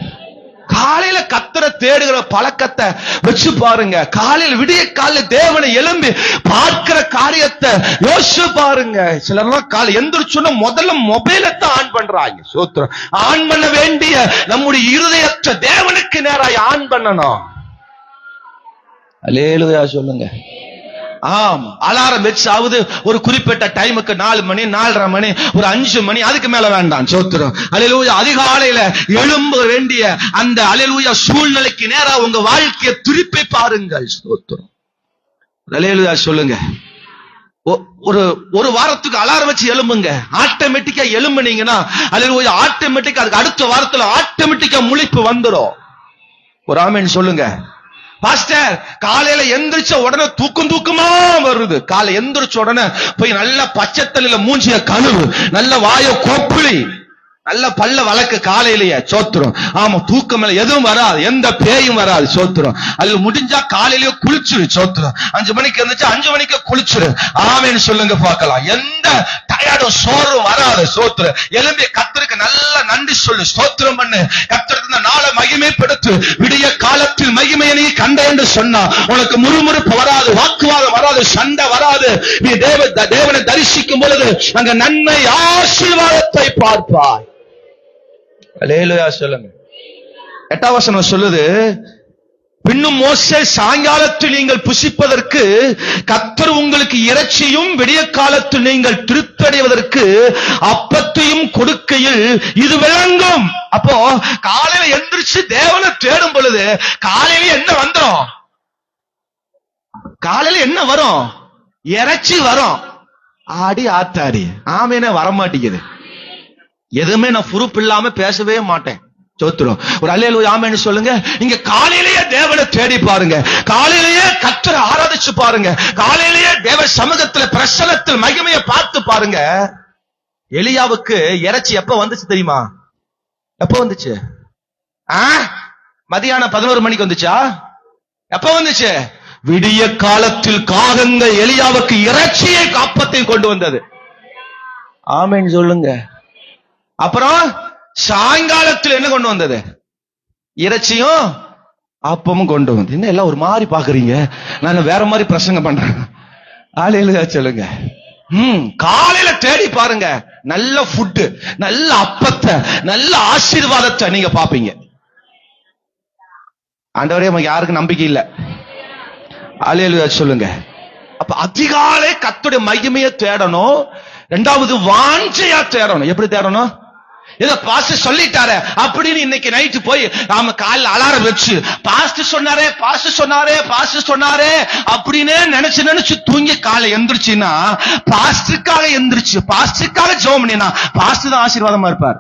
காலையில கர்த்தரை தேடுகிற பழக்கத்தை வச்சு பாருங்க. காலையில் விடிய காலையில தேவனை எழும்பி பார்க்கிற காரியத்தை யோசிச்சு பாருங்க. சிலர்லாம் காலை எந்திரிச்சுன்னா முதல்ல மொபைலை தான் ஆன் பண்றாங்க. சோத்திரம். ஆன் பண்ண வேண்டிய நம்முடைய இருதயத்தை தேவனுக்கு நேராக ஆன் பண்ணணும். அல்லேலூயா சொல்லுங்க. ஆமா, அலாரம் வச்சாவது ஒரு குறிப்பிட்ட டைமுக்கு 4 மணி 4:30 மணி ஒரு 5 மணி, அதுக்கு மேல வேண்டாம். சோத்திரம். அல்லேலூயா. அதிகாலையில எழும்ப வேண்டிய அந்த அல்லேலூயா சூழ்நிலைக்கு நேரா உங்க வாழ்க்கையை திருப்பி பாருங்கள். சோத்திரம். அல்லேலூயா சொல்லுங்க. ஒரு வாரத்துக்கு அலாரம் வச்சு எழும்புங்க. ஆட்டோமேட்டிக்கா எழும்புனீங்கன்னா அல்லேலூயா ஆட்டோமேட்டிக்கா அதுக்கு அடுத்த வாரத்துல ஆட்டோமேட்டிக்கா முழிப்பு வந்துடும். ஒரு ஆமென் சொல்லுங்க. பாஸ்டர், காலையில எந்திரிச்ச உடனே தூக்கமா வருது. காலை எந்திரிச்ச உடனே போய் நல்ல பச்சை தண்ணில மூஞ்சிய கழுவு, நல்ல வாய கொப்புளி, நல்ல பல்ல வழக்கு காலையிலேயே. சோத்திரம். ஆமா, தூக்கம் எதுவும் வராது, எந்த பேயும் வராது. சோத்திரம். அது முடிஞ்சா காலையிலேயே குளிச்சிரு. சோத்திரம். 5 மணிக்கு இருந்துச்சு 5 மணிக்கு குளிச்சிரு. ஆமென்னு சொல்லுங்க பார்க்கலாம். எந்த டயர்டும் சோர்வும் வராது. சோத்திரம். எழும்பி கர்த்தருக்கு நல்ல நன்றி சொல்லு, ஸ்தோத்திரம் பண்ணு. கர்த்தருக்கு இந்த நாளை மகிமைப்படுத்து. விடிய காலத்தில் மகிமையை நீ கண்ட என்று சொன்னா உனக்கு முறுமுறுப்பு வராது, வாக்குவாதம் வராது, சண்டை வராது. நீ தேவனை தரிசிக்கும் பொழுது அங்க நன்மை ஆசீர்வாதத்தை பார்ப்பாய். அல்லேலூயா சொல்லுங்க. 8ஆம் வசனம் சொல்லுது, பின்னும் மோசே சாயங்காலத்தில் நீங்கள் புசிப்பதற்கு கர்த்தர் உங்களுக்கு இறைச்சியும் விடிய காலத்தில் நீங்கள் திருப்தியடைவதற்கு அப்பத்தையும் கொடுக்கையில் இது விளங்கும். அப்போ காலையில எந்திரிச்சு தேவனை தேடும் பொழுது காலையில என்ன வந்துடும்? காலையில என்ன வரும்? இறைச்சி வரும். ஆடி ஆத்தாடி ஆமேனே வரமாட்டேங்குது. எதுவுமே நான் பொறுப்பு இல்லாம பேசவே மாட்டேன். சோத்திரம். ஒரு அல்லேலூயா ஆமென்னு சொல்லுங்க. இங்க காலையிலேயே தேவனை தேடி பாருங்க, காலையிலேயே கர்த்தரை ஆராதிச்சு பாருங்க, காலையிலேயே தேவ சமூகத்துல பிரசன்னத்தில் மகிமையை பார்த்து பாருங்க. எலியாவுக்கு இறைச்சி எப்ப வந்துச்சு தெரியுமா? எப்ப வந்துச்சு? மதியானம் 11 மணிக்கு வந்துச்சா? எப்ப வந்துச்சு? விடிய காலத்தில் காகங்கள் எலியாவுக்கு இறைச்சியை காப்பத்தையும் கொண்டு வந்தது. ஆமென் சொல்லுங்க. அப்புறம் சாயங்காலத்தில் என்ன கொண்டு வந்தது? இறைச்சியும் அப்பமும் கொண்டு வந்து. என்ன எல்லாம் ஒரு மாதிரி பாக்குறீங்க? நான் வேற மாதிரி பிரசங்கம் பண்றேன். அல்லேலூயா சொல்லுங்க. காலையில தேடி பாருங்க, நல்ல ஃபுட், நல்ல அப்பத்தை, நல்ல ஆசீர்வாதத்தை நீங்க பாப்பீங்க. ஆண்டவரே யாருக்கு நம்பிக்கை இல்ல? அல்லேலூயா சொல்லுங்க. அப்ப அதிகாலை கர்த்தருடைய மகிமையை தேடணும். இரண்டாவது வாஞ்சையா தேடணும். எப்படி தேடணும்? ஏதோ பாஸ்டர் சொல்லிட்டாரு அப்படின்னு இன்னைக்கு நைட்டு போய் நாம காலைல அலாரம் வச்சு பாஸ்டர் சொன்னாரே பாஸ்டர் சொன்னாரே பாஸ்டர் சொன்னாரே அப்படின்னு நினைச்சு தூங்கி காலை எந்திரிச்சுன்னா பாஸ்டருக்காக எந்திரிச்சு பாஸ்டருக்காக ஜெபம் பண்ணினா பாஸ்டர் தான் ஆசீர்வாதமா இருப்பார்.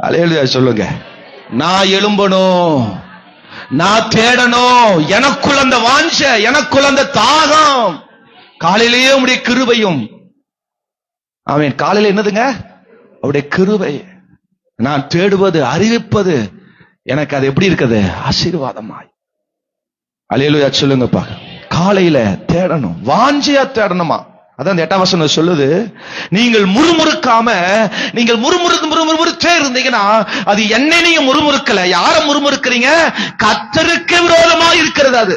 அல்லேலூயா சொல்லுங்க. நான் எழும்பணும், நான் தேடணும், எனக்குள்ள அந்த வாஞ்சை, எனக்குள்ள அந்த தாகம், காலையிலேயே உடைய கிருபையும். ஆமென். காலையில என்னதுங்க? அவருடைய கிருபை. நான் தேடுவது, அறிவிப்பது, எனக்கு அது எப்படி இருக்குது? ஆசீர்வாதமாய். அல்லேலூயா சொல்லுங்கப்பா. காலையில தேடணும், வாஞ்சையா தேடணுமா. அதான் 8ஆம் வசனம் சொல்லுது, நீங்கள் முறுமுறுக்காம, நீங்கள் முறுமுறுத்தே இருந்தீங்கன்னா அது என்னை நீங்க முறுமுறுக்கல. யார முறுமுறுக்கிறீங்க? கர்த்தருக்கு விரோதமா இருக்கிறது. அது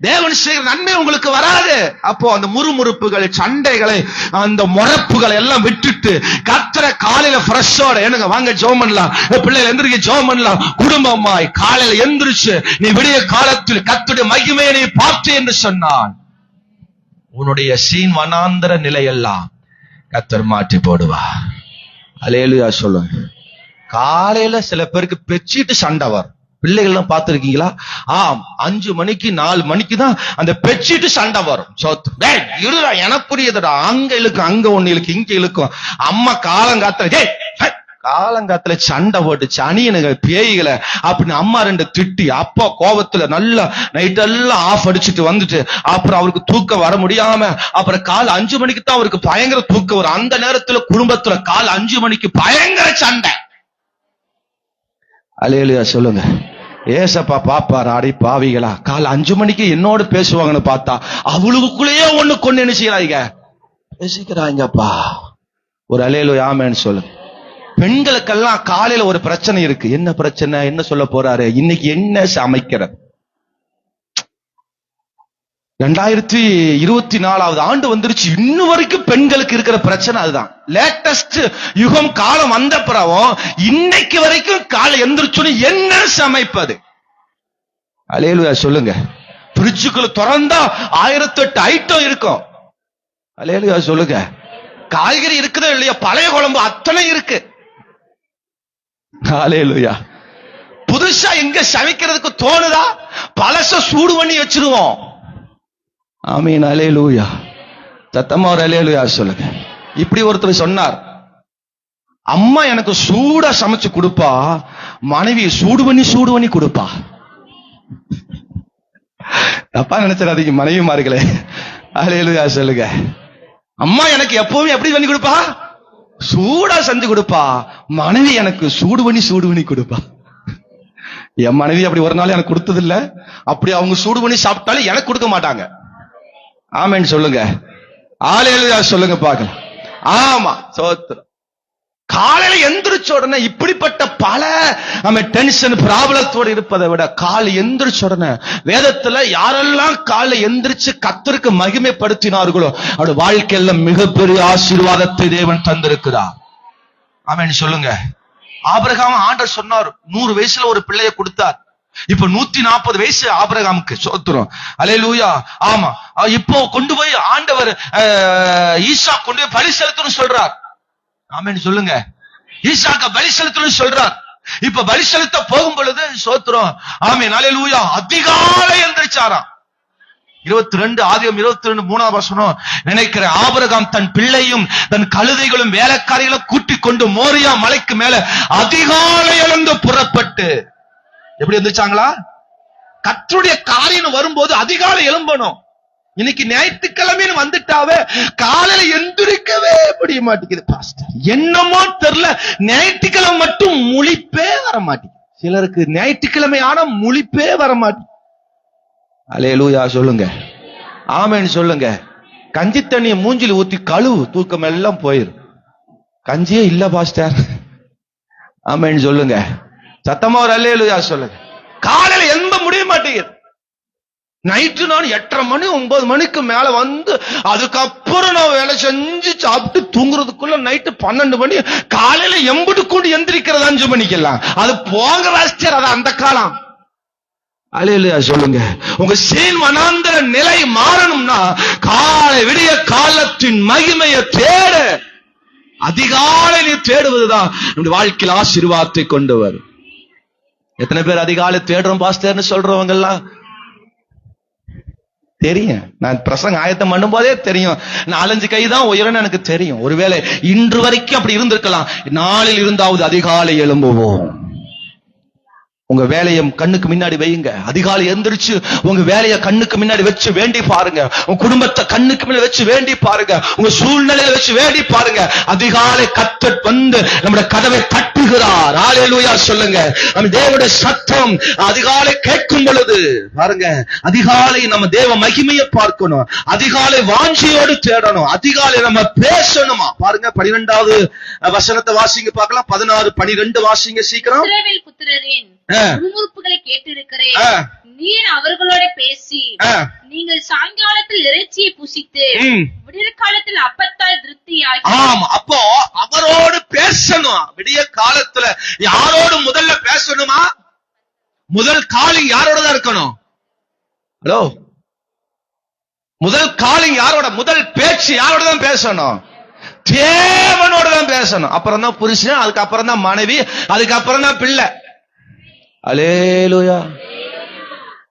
தேவன் செய்கிற நன்மை உங்களுக்கு வராது. அப்போ அந்த முறுமுறுப்புகள், சண்டைகளை, அந்த முறப்புகளை எல்லாம் விட்டுட்டு கர்த்தரை காலையில ஃப்ரெஷ்ஷோட என்னங்க வாங்க ஜெபம் பண்ணலாம், பிள்ளைகள் எந்திரிக்க ஜெபம் பண்ணலாம், குடும்பமாய் காலையில எந்திரிச்சு நீ விடிய காலத்தில் கர்த்தருடைய மகிமையை நீ பார்த்து என்று சொன்னான், உன்னுடைய சீன் வனாந்தர நிலையெல்லாம் கர்த்தர் மாற்றி போடுவா. அல்லேலூயா சொல்லுங்க. காலையில சில பேருக்கு பெச்சிட்டு சண்டை வரும். பிள்ளைகள்லாம் பார்த்திருக்கீங்களா? 5 மணிக்கு 4 மணிக்கு தான் அந்த பெட்ஷீட் சண்டை வரும். இருடா எனக்கு புரியுதுடா, அங்க இழுக்கும், அங்க ஒண்ணு இழுக்கும், இங்க இழுக்கும். அம்மா காலங்காத்துல சண்டை போட்டு சனியனுங்க பேய்களை அப்படின்னு அம்மா 2 திட்டி, அப்பா கோபத்துல நல்லா நைட் எல்லாம் ஆஃப் அடிச்சுட்டு வந்துட்டு அப்புறம் அவருக்கு தூக்கம் வர முடியாம அப்புறம் கால் 5 மணிக்கு தான் அவருக்கு பயங்கர தூக்கம் வரும். அந்த நேரத்துல குடும்பத்துல கால் 5 மணிக்கு பயங்கர சண்டை. அல்லேலூயா சொல்லுங்க. ஏசப்பா பாப்பார், அடி பாவிகளா, காலை 5 மணிக்கு என்னோட பேசுவாங்கன்னு பார்த்தா அவளுக்குள்ளேயே ஒண்ணு கொண்டு என்ன செய்யறாங்க, பேசிக்கிறாங்கப்பா. ஒரு அல்லேலூயா ஆமென் சொல்லுங்க. பெண்களுக்கெல்லாம் காலையில ஒரு பிரச்சனை இருக்கு. என்ன பிரச்சனை? என்ன சொல்ல போறாரு? இன்னைக்கு என்ன சமைக்கிறது? 2024வது ஆண்டு வந்துருச்சு, இன்னும் வரைக்கும் பெண்களுக்கு இருக்கிற பிரச்சனை அதுதான். லேட்டஸ்ட் யுகம் காலம் வந்த பிறகும் இன்னைக்கு வரைக்கும் காலை எந்திரிச்சுன்னு என்ன சமைப்பது? அல்லேலூயா சொல்லுங்க. ஃப்ரிட்ஜுக்குள்ள திறந்தா 1008 ஐட்டம் இருக்கும். அல்லேலூயா சொல்லுங்க. காய்கறி இருக்குதோ இல்லையா, பழைய குழம்பு அத்தனை இருக்கு. அல்லேலூயா. புதுசா எங்க சமைக்கிறதுக்கு தோணுதா? பழச சூடு பண்ணி வச்சிருவோம். ஆமீன். அல்லேலூயா. சத்தமா ஒரு அல்லேலூயா சொல்லுங்க. இப்படி ஒருத்தர் சொன்னார், அம்மா எனக்கு சூடா சமைச்சு கொடுப்பா, மனைவி சூடு பண்ணி கொடுப்பா. தப்பா நினைச்சிடாதீங்க மனைவிமார்களே. அல்லேலூயா சொல்லுங்க. அம்மா எனக்கு எப்பவுமே எப்படி பண்ணி கொடுப்பா? சூடா செஞ்சு கொடுப்பா. மனைவி எனக்கு சூடு பண்ணி கொடுப்பா. என் மனைவி அப்படி ஒரு நாள் எனக்கு கொடுத்தது இல்ல. அப்படி அவங்க சூடு பண்ணி சாப்பிட்டாலும் எனக்கு கொடுக்க மாட்டாங்க. ஆமென் சொல்லுங்க. அல்லேலூயா சொல்லுங்க பார்க்கலாம். ஆமா சோத்திரம். காலையில எந்திரிச்ச உடனே இப்படிப்பட்ட பல நம்ம டென்ஷன் ப்ராப்ளத்தோடு இருப்பதை விட காலை எந்திரிச்ச உடனே வேதத்துல யாரெல்லாம் காலை எந்திரிச்சு கர்த்தருக்கு மகிமைப்படுத்தினார்களோ அவருடைய வாழ்க்கையில மிகப்பெரிய ஆசீர்வாதத்தை தேவன் தந்திருக்கிறார். ஆமென் சொல்லுங்க. ஆபிரகாம் ஆண்டவர் சொன்னார் 100 வயசுல ஒரு பிள்ளையை கொடுத்தார். இப்ப 140 வயசு ஆபிரகாமுக்கு. சோத்திரம். அல்லேலூயா. ஆமா, இப்போ கொண்டு போய் ஆண்டவர் ஈசா கொண்டு போய் பலி செலுத்தணும் சொல்றார். ஆமென் சொல்லுங்க. ஈசாக்க பலி செலுத்தணும் சொல்றார். இப்ப பலி செலுத்த போகும் பொழுது சோத்திரம். ஆமென் அல்லேலூயா. அதிகாலை எந்திரிச்சாராம். 22 ஆதியாகமம் 22 3ஆம் வசனம் நினைக்கிறேன். ஆபிரகாம் தன் பிள்ளையும் தன் கழுதைகளும் வேலைக்காரிகளும் கூட்டிக் கொண்டு மோரியா மலைக்கு மேல அதிகாலை எழுந்து புறப்பட்டு, எப்படி இருந்துச்சாங்களா? கர்த்தருடைய காரியம் வரும்போது அதிகாலை எழும்பணும். இன்னைக்கு ஞாயிற்றுக்கிழமைன்னு வந்துட்டாவே காலையில எந்திரிக்கவே முடிய மாட்டேங்குது பாஸ்டர். என்னமோ தெரியல, ஞாயிற்றுக்கிழமை மட்டும் முழிப்பே வர மாட்டேங்குது. சிலருக்கு ஞாயிற்றுக்கிழமை ஆனா முழிப்பே வர மாட்டேங்குது. அல்லேலூயா சொல்லுங்க, ஆமென் சொல்லுங்க. கஞ்சி தண்ணியை மூஞ்சில ஊத்தி கழுவு, தூக்கம் எல்லாம் போயிரும். கஞ்சியே இல்ல பாஸ்டர், ஆமென் சொல்லுங்க. சத்தமா ஒரு அல்லேலூயா சொல்லுங்க. காலையில எந்த முடிய மாட்டேங்குது. நைட்டு நான் 8:30 மணி 9 மணிக்கு மேல வந்து அதுக்கப்புறம் நான் வேலை செஞ்சு சாப்பிட்டு தூங்குறதுக்குள்ள நைட்டு 12 மணி. காலையில எம்புட்டு கூடி எந்திரிக்கிறது 5 மணிக்கெல்லாம். அது போங்க பாஸ்டர், அது அந்த காலம். அல்லேலூயா சொல்லுங்க. உங்க சீன் வனாந்தர நிலை மாறணும்னா காலை விடிய காலத்தின் மகிமையை தேட, அதிகாலை நீ தேடுவதுதான் நம்முடைய வாழ்க்கையில் ஆசீர்வாதத்தை கொண்டு வரும். எத்தனை பேர் அதிகாலை தேடுறோம் பாஸ்டர்னு சொல்றவங்க எல்லாம் தெரியும். நான் பிரசங்க ஆயத்தம் பண்ணும் போதே தெரியும். 4-5 கை தான் உயரன்னு எனக்கு தெரியும். ஒருவேளை இன்று வரைக்கும் அப்படி இருந்திருக்கலாம். நாளில் இருந்தாவது அதிகாலை எழும்புவோம். உங்க வேலையை கண்ணுக்கு முன்னாடி வையுங்க. அதிகாலை எந்திரிச்சு உங்க வேலையை கண்ணுக்கு முன்னாடி வச்சு வேண்டி பாருங்க. உங்க குடும்பத்தை கண்ணுக்கு முன்னாடி வச்சு வேண்டி பாருங்க. உங்க சூழ்நிலையை வச்சு வேண்டி பாருங்க. அதிகாலை கர்த்தர் வந்து நம்முடைய கதவை தட்டுகிறார். அல்லேலூயா சொல்லுங்க. நம்ம தேவனுடைய சத்தம் அதிகாலை கேட்கும் பொழுது பாருங்க, அதிகாலை நம்ம தேவ மகிமையை பார்க்கணும். அதிகாலை வாஞ்சியோடு தேடணும். அதிகாலை நம்ம பேசணுமா பாருங்க. 12வது வசனத்தை வாசிங்க பார்க்கலாம். 16, 12 வாசிங்க சீக்கிரம். இஸ்ரவேல் புத்திரரின் முறுமுறுப்புகளை கேட்டிருக்கிறேன். நீர் அவர்களோட பேசி, நீங்கள் சாயங்காலத்தில் இறைச்சியை புசித்து விடிய காலத்தில் அப்பத்தால் திருப்தியாகி. ஆமா, அப்போ அவரோடு பேசணும். விடிய காலத்துல யாரோடு முதல்ல பேசணுமா? முதல் காலிங் யாரோட தான் இருக்கணும்? ஹலோ, முதல் காலிங் யாரோட? முதல் பேச்சு யாரோட தான் பேசணும்? தேவனோட தான் பேசணும். அப்புறம் தான் புருஷன், அதுக்கப்புறம் தான் மனைவி, அதுக்கப்புறம் தான் பிள்ளை. அல்லேலூயா.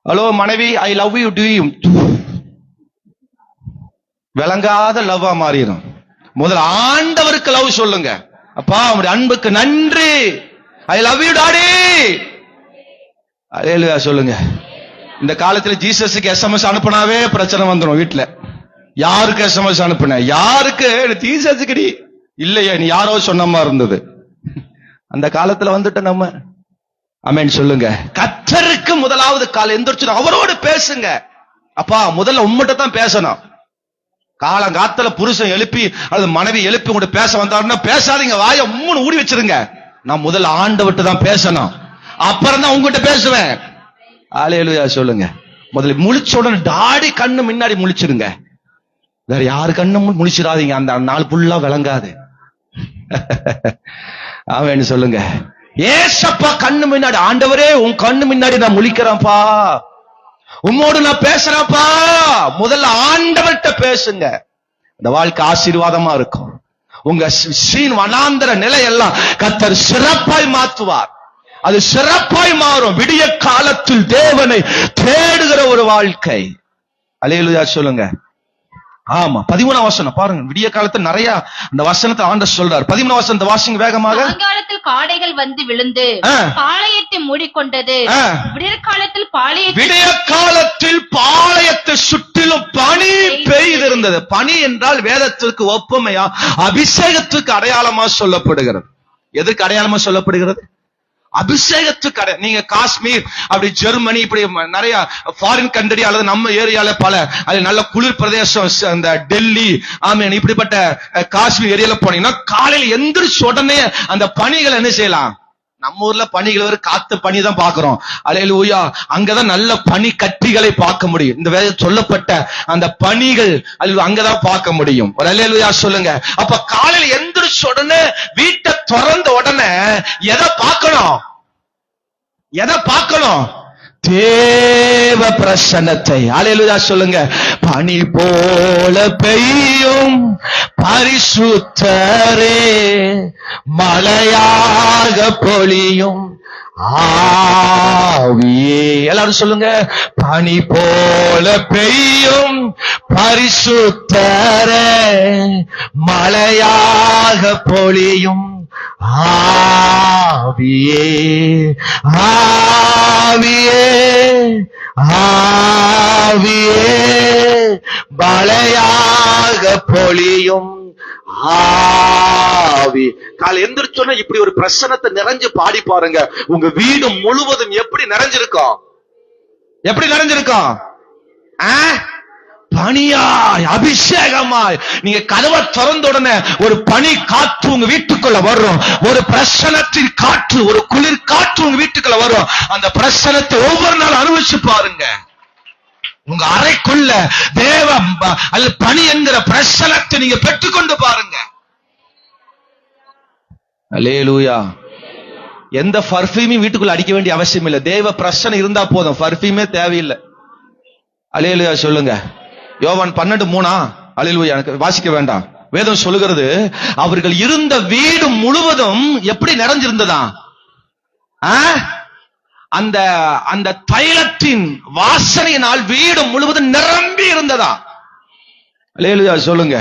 ஹலோ மனைவி, I love you to you விளங்காத லவ்வா மாறிடும். முதல் ஆண்டவருக்கு லவ் சொல்லுங்க. அப்பா உங்களுடைய அன்புக்கு நன்றி, ஐ லவ் யூ டாடி. அல்லேலூயா சொல்லுங்க. இந்த காலத்துல ஜீசஸுக்கு SMS அனுப்புனாவே பிரச்சனை வந்துடும் வீட்டுல. யாருக்கு SMS அனுப்புன? யாருக்கு? ஜீசஸுக்கு இல்லையா, நீ யாரோ சொன்னமா இருந்தது. அந்த காலத்துல வந்துட்டு நம்ம ஆமென் சொல்லுங்க. கர்த்தருக்கு முதலாவது கால் எந்திரிச்சு அவரோடு பேசுங்க. அப்பா முதல்ல உம்மட்ட தான் பேசணும். காலங்காத்துல புருஷன் எழுப்பி அல்லது மனைவி எழுப்பி உங்கள்ட்ட பேச வந்தாருன்னா பேசாதீங்க, வாயை உம்முன்னு ஊடி வச்சிருங்க. நான் முதல்ல ஆண்டவர்ட்ட தான் பேசணும், அப்புறம் தான் உங்ககிட்ட பேசுவேன். அல்லேலூயா சொல்லுங்க. முதல்ல முழிச்ச உடனே டாடி கண்ணு முன்னாடி முழிச்சிருங்க. வேற யாரு கண்ணு முழிச்சிடாதீங்க, அந்த நாள் ஃபுல்லா விளங்காது. ஆமென் சொல்லுங்க. ஏசப்பா கண்ணு முன்னாடி, ஆண்டவரே உன் கண்ணு முன்னாடி நான் முழிக்கிறேன்ப்பா, உம்மோடு நான் பேசுறேன்ப்பா. முதல்ல ஆண்டவர்கிட்ட பேசுங்க. இந்த வாழ்க்கை ஆசீர்வாதமா இருக்கும். உங்க சீன் வனாந்தர நிலையெல்லாம் கர்த்தர் சிறப்பாய் மாற்றுவார். அது சிறப்பாய் மாறும். விடிய காலத்தில் தேவனை தேடுகிற ஒரு வாழ்க்கை. அல்லேலூயா சொல்லுங்க. ஆமா, 13ஆம் வசனம் பாருங்க. விடிய காலத்துல நிறைய அந்த வசனத்தை ஆண்டவர் சொல்றார். 13ஆம் வசனத்தை வாசிங்க வேகமாக. சாயங்காலத்தில் காடைகள் வந்து விழுந்து பாளையத்தை மூடிக்கொண்டது. விடிய காலத்தில் பாளையத்தை சுற்றிலும் பனி பெய்திருந்தது. பனி என்றால் வேதத்திற்கு ஒப்புமையா அபிஷேகத்துக்கு அடையாளமா சொல்லப்படுகிறது. எதுக்கு அடையாளமா சொல்லப்படுகிறது? அபிஷேகத்துக்கு. நீங்க காஷ்மீர், அப்படி ஜெர்மனி, இப்படி நிறைய ஃபாரின் கண்ட்ரி அல்லது நம்ம ஏரியால பல அது நல்ல குளிர் பிரதேசம், அந்த டெல்லி, ஆமீன், இப்படிப்பட்ட காஷ்மீர் ஏரியால போனீங்கன்னா காலையில எந்திரிச்ச உடனே அந்த பனிகள் என்ன செய்யலாம்? நம்ம ஊர்ல பனிகள் வரும், காத்து பனி தான் பாக்குறோம். அல்லேலூயா. அங்கதான் நல்ல பனி கட்டிகளை பார்க்க முடியும். இந்த வேலை சொல்லப்பட்ட அந்த பனிகள் அங்கதான் பார்க்க முடியும். ஒரு அல்லேலூயா சொல்லுங்க. அப்ப காலையில எந்திரிச்ச உடனே வீட்டை திறந்த உடனே எதை பார்க்கணும்? எதை பார்க்கணும்? தேவ பிரசன்னத்தை. அல்லேலூயா சொல்லுங்க. பனி போல பெய்யும் பரிசுத்தரே, மழையாக பொழியும் ஆவியே. எல்லாரும் சொல்லுங்க. பனி போல பெய்யும் பரிசுத்தரே, மழையாக பொழியும் ஆவியே, ஆவியே, ஆவியே, மழையாக பொழியும் ஆவி. காலை எந்திரிச்சோன்னா இப்படி ஒரு பிரசன்னத்தை நிறைஞ்சு பாடி பாருங்க. உங்க வீடு முழுவதும் எப்படி நிறைஞ்சிருக்கும்? எப்படி நிறைஞ்சிருக்கும்? பனியாய், அபிஷேகமாய். நீங்க கதவை திறந்த உடனே ஒரு பனி காற்று உங்க வீட்டுக்குள்ள வரும். ஒரு பிரசன்னத்தின் காற்று, ஒரு குளிர் காற்று உங்க வீட்டுக்குள்ள வரும். அந்த பிரசன்னத்தை ஒவ்வொரு நாள் அனுபவிச்சு பாருங்க. உங்க அறைக்குள்ள தேவம் அல்லது பனி என்கிற பிரசன்னத்தை நீங்க பெற்றுக்கொண்டு பாருங்க. அல்லேலூயா. எந்த பர்ஃபியூமையும் வீட்டுக்குள்ள அடிக்க வேண்டிய அவசியம் இல்லை. தேவ பிரசன்னம் இருந்தா போதும், பர்ஃபியூமே தேவையில்லை. அல்லேலூயா சொல்லுங்க. யோவான் 12:3. அல்லேலூயா. எனக்கு வாசிக்க வேண்டாம். வேதம் சொல்லுகிறது, அவர்கள் இருந்த வீடு முழுவதும் எப்படி நிறைஞ்சிருந்ததா? அந்த அந்த தைலத்தின் வாசனையினால் வீடு முழுவதும் நிரம்பி இருந்ததா? அல்லேலூயா சொல்லுங்க.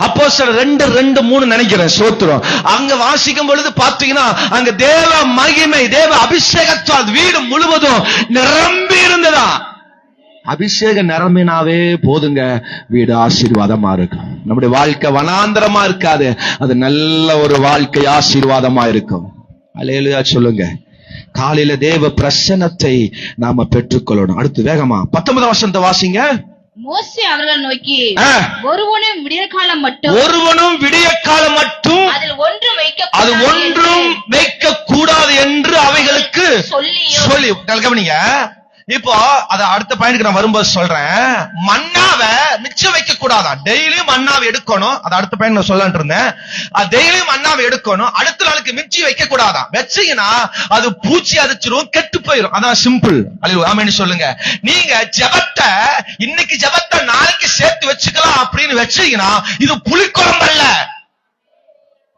அப்போஸ்தலர் 2:2-3 நினைக்கிறேன். சோத்திரம். அங்க வாசிக்கும் பொழுது பாத்தீங்கன்னா அங்க தேவ மகிமை, தேவ அபிஷேகத்தால் வீடு முழுவதும் நிரம்பி இருந்ததா? அபிஷேக நிரம்பினாவே போதுங்க, வீடு ஆசீர்வாதமா இருக்கும். நம்முடைய வாழ்க்கை வனாந்தரமா இருக்காது, அது நல்ல ஒரு வாழ்க்கை ஆசீர்வாதமா இருக்கும். அல்லேலூயா சொல்லுங்க. காலையில தேவ பிரசன்னத்தை நாம பெற்றுக்கொள்ளணும். அடுத்து வேகமா 19 வசனத்தை வாசிங்க. மோசே அவர்கள் நோக்கி, ஒருவனும் விடிய காலம் மட்டும் அதில் ஒன்றும் வைக்க கூடாது என்று அவைகளுக்கு சொல்லி. கவனிங்க. இப்போ அத அடுத்த பாயிண்ட்க்கு நான் வரும்போது சொல்றேன். மன்னாவை மிச்சம் வைக்க கூடாதான். டெய்லியும் மன்னாவை எடுக்கணும். அது அடுத்த பாயிண்ட் நான் சொல்லலாம்னு இருந்தேன். டெய்லியும் மன்னாவை எடுக்கணும். அடுத்த நாளுக்கு மிச்சி வைக்க கூடாதான். வச்சீங்கன்னா அது பூச்சி அரிச்சிரும், கெட்டு போயிடும். அதான் சிம்பிள். ஆமென் சொல்லுங்க. நீங்க ஜெபத்தை இன்னைக்கு ஜெபத்தை நாளைக்கு சேர்த்து வச்சுக்கலாம் அப்படின்னு வச்சீங்கன்னா இது புளி குழம்பல்ல,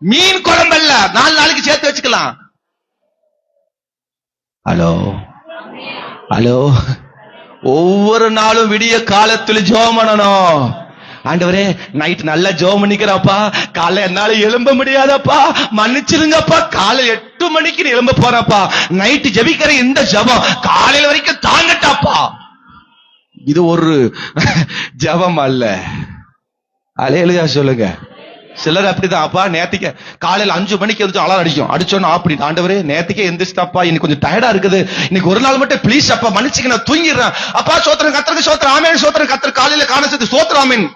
மீன் குழம்பல்ல. 4 நாளைக்கு சேர்த்து வச்சுக்கலாம். Hello hello. ஒவ்வொரு நாளும் விடிய காலத்துல ஜெபம் பண்ணணும். ஆண்டவரே, நைட் நல்லா ஜெபம் பண்ணிக்கிறப்பா, காலை என்னால எழும்ப முடியாதப்பா, மன்னிச்சிருங்கப்பா. காலை 8 மணிக்கு எழும்ப போறப்பா, நைட்டு ஜெபிக்கிற இந்த ஜெபம் காலையில வரைக்கும் தாங்கட்டாப்பா. இது ஒரு ஜெபம் அல்ல. அல்லேலூயா சொல்லுங்க. சிலர் அப்படிதான். அப்பா நேத்திக்கு காலையில 5 மணிக்கு எந்திரிச்சு அலாரம் அடிக்கும். அடிச்சோன்னா அப்படி, ஆண்டவரே நேத்திக்கே எந்திரிச்சிட்டாப்பா, இன்னைக்கு கொஞ்சம் டயர்டா இருக்குது, இன்னைக்கு ஒரு நாள் மட்டும் ப்ளீஸ் அப்பா மன்னிச்சுக்க, நான் தூங்கிடுறேன். அப்பா சோத்திரம், கர்த்தருக்கு சோத்திரம், ஆமென் சோத்திரம், கர்த்தர் காலையில காணச்சது சோத்திரம், ஆமென்.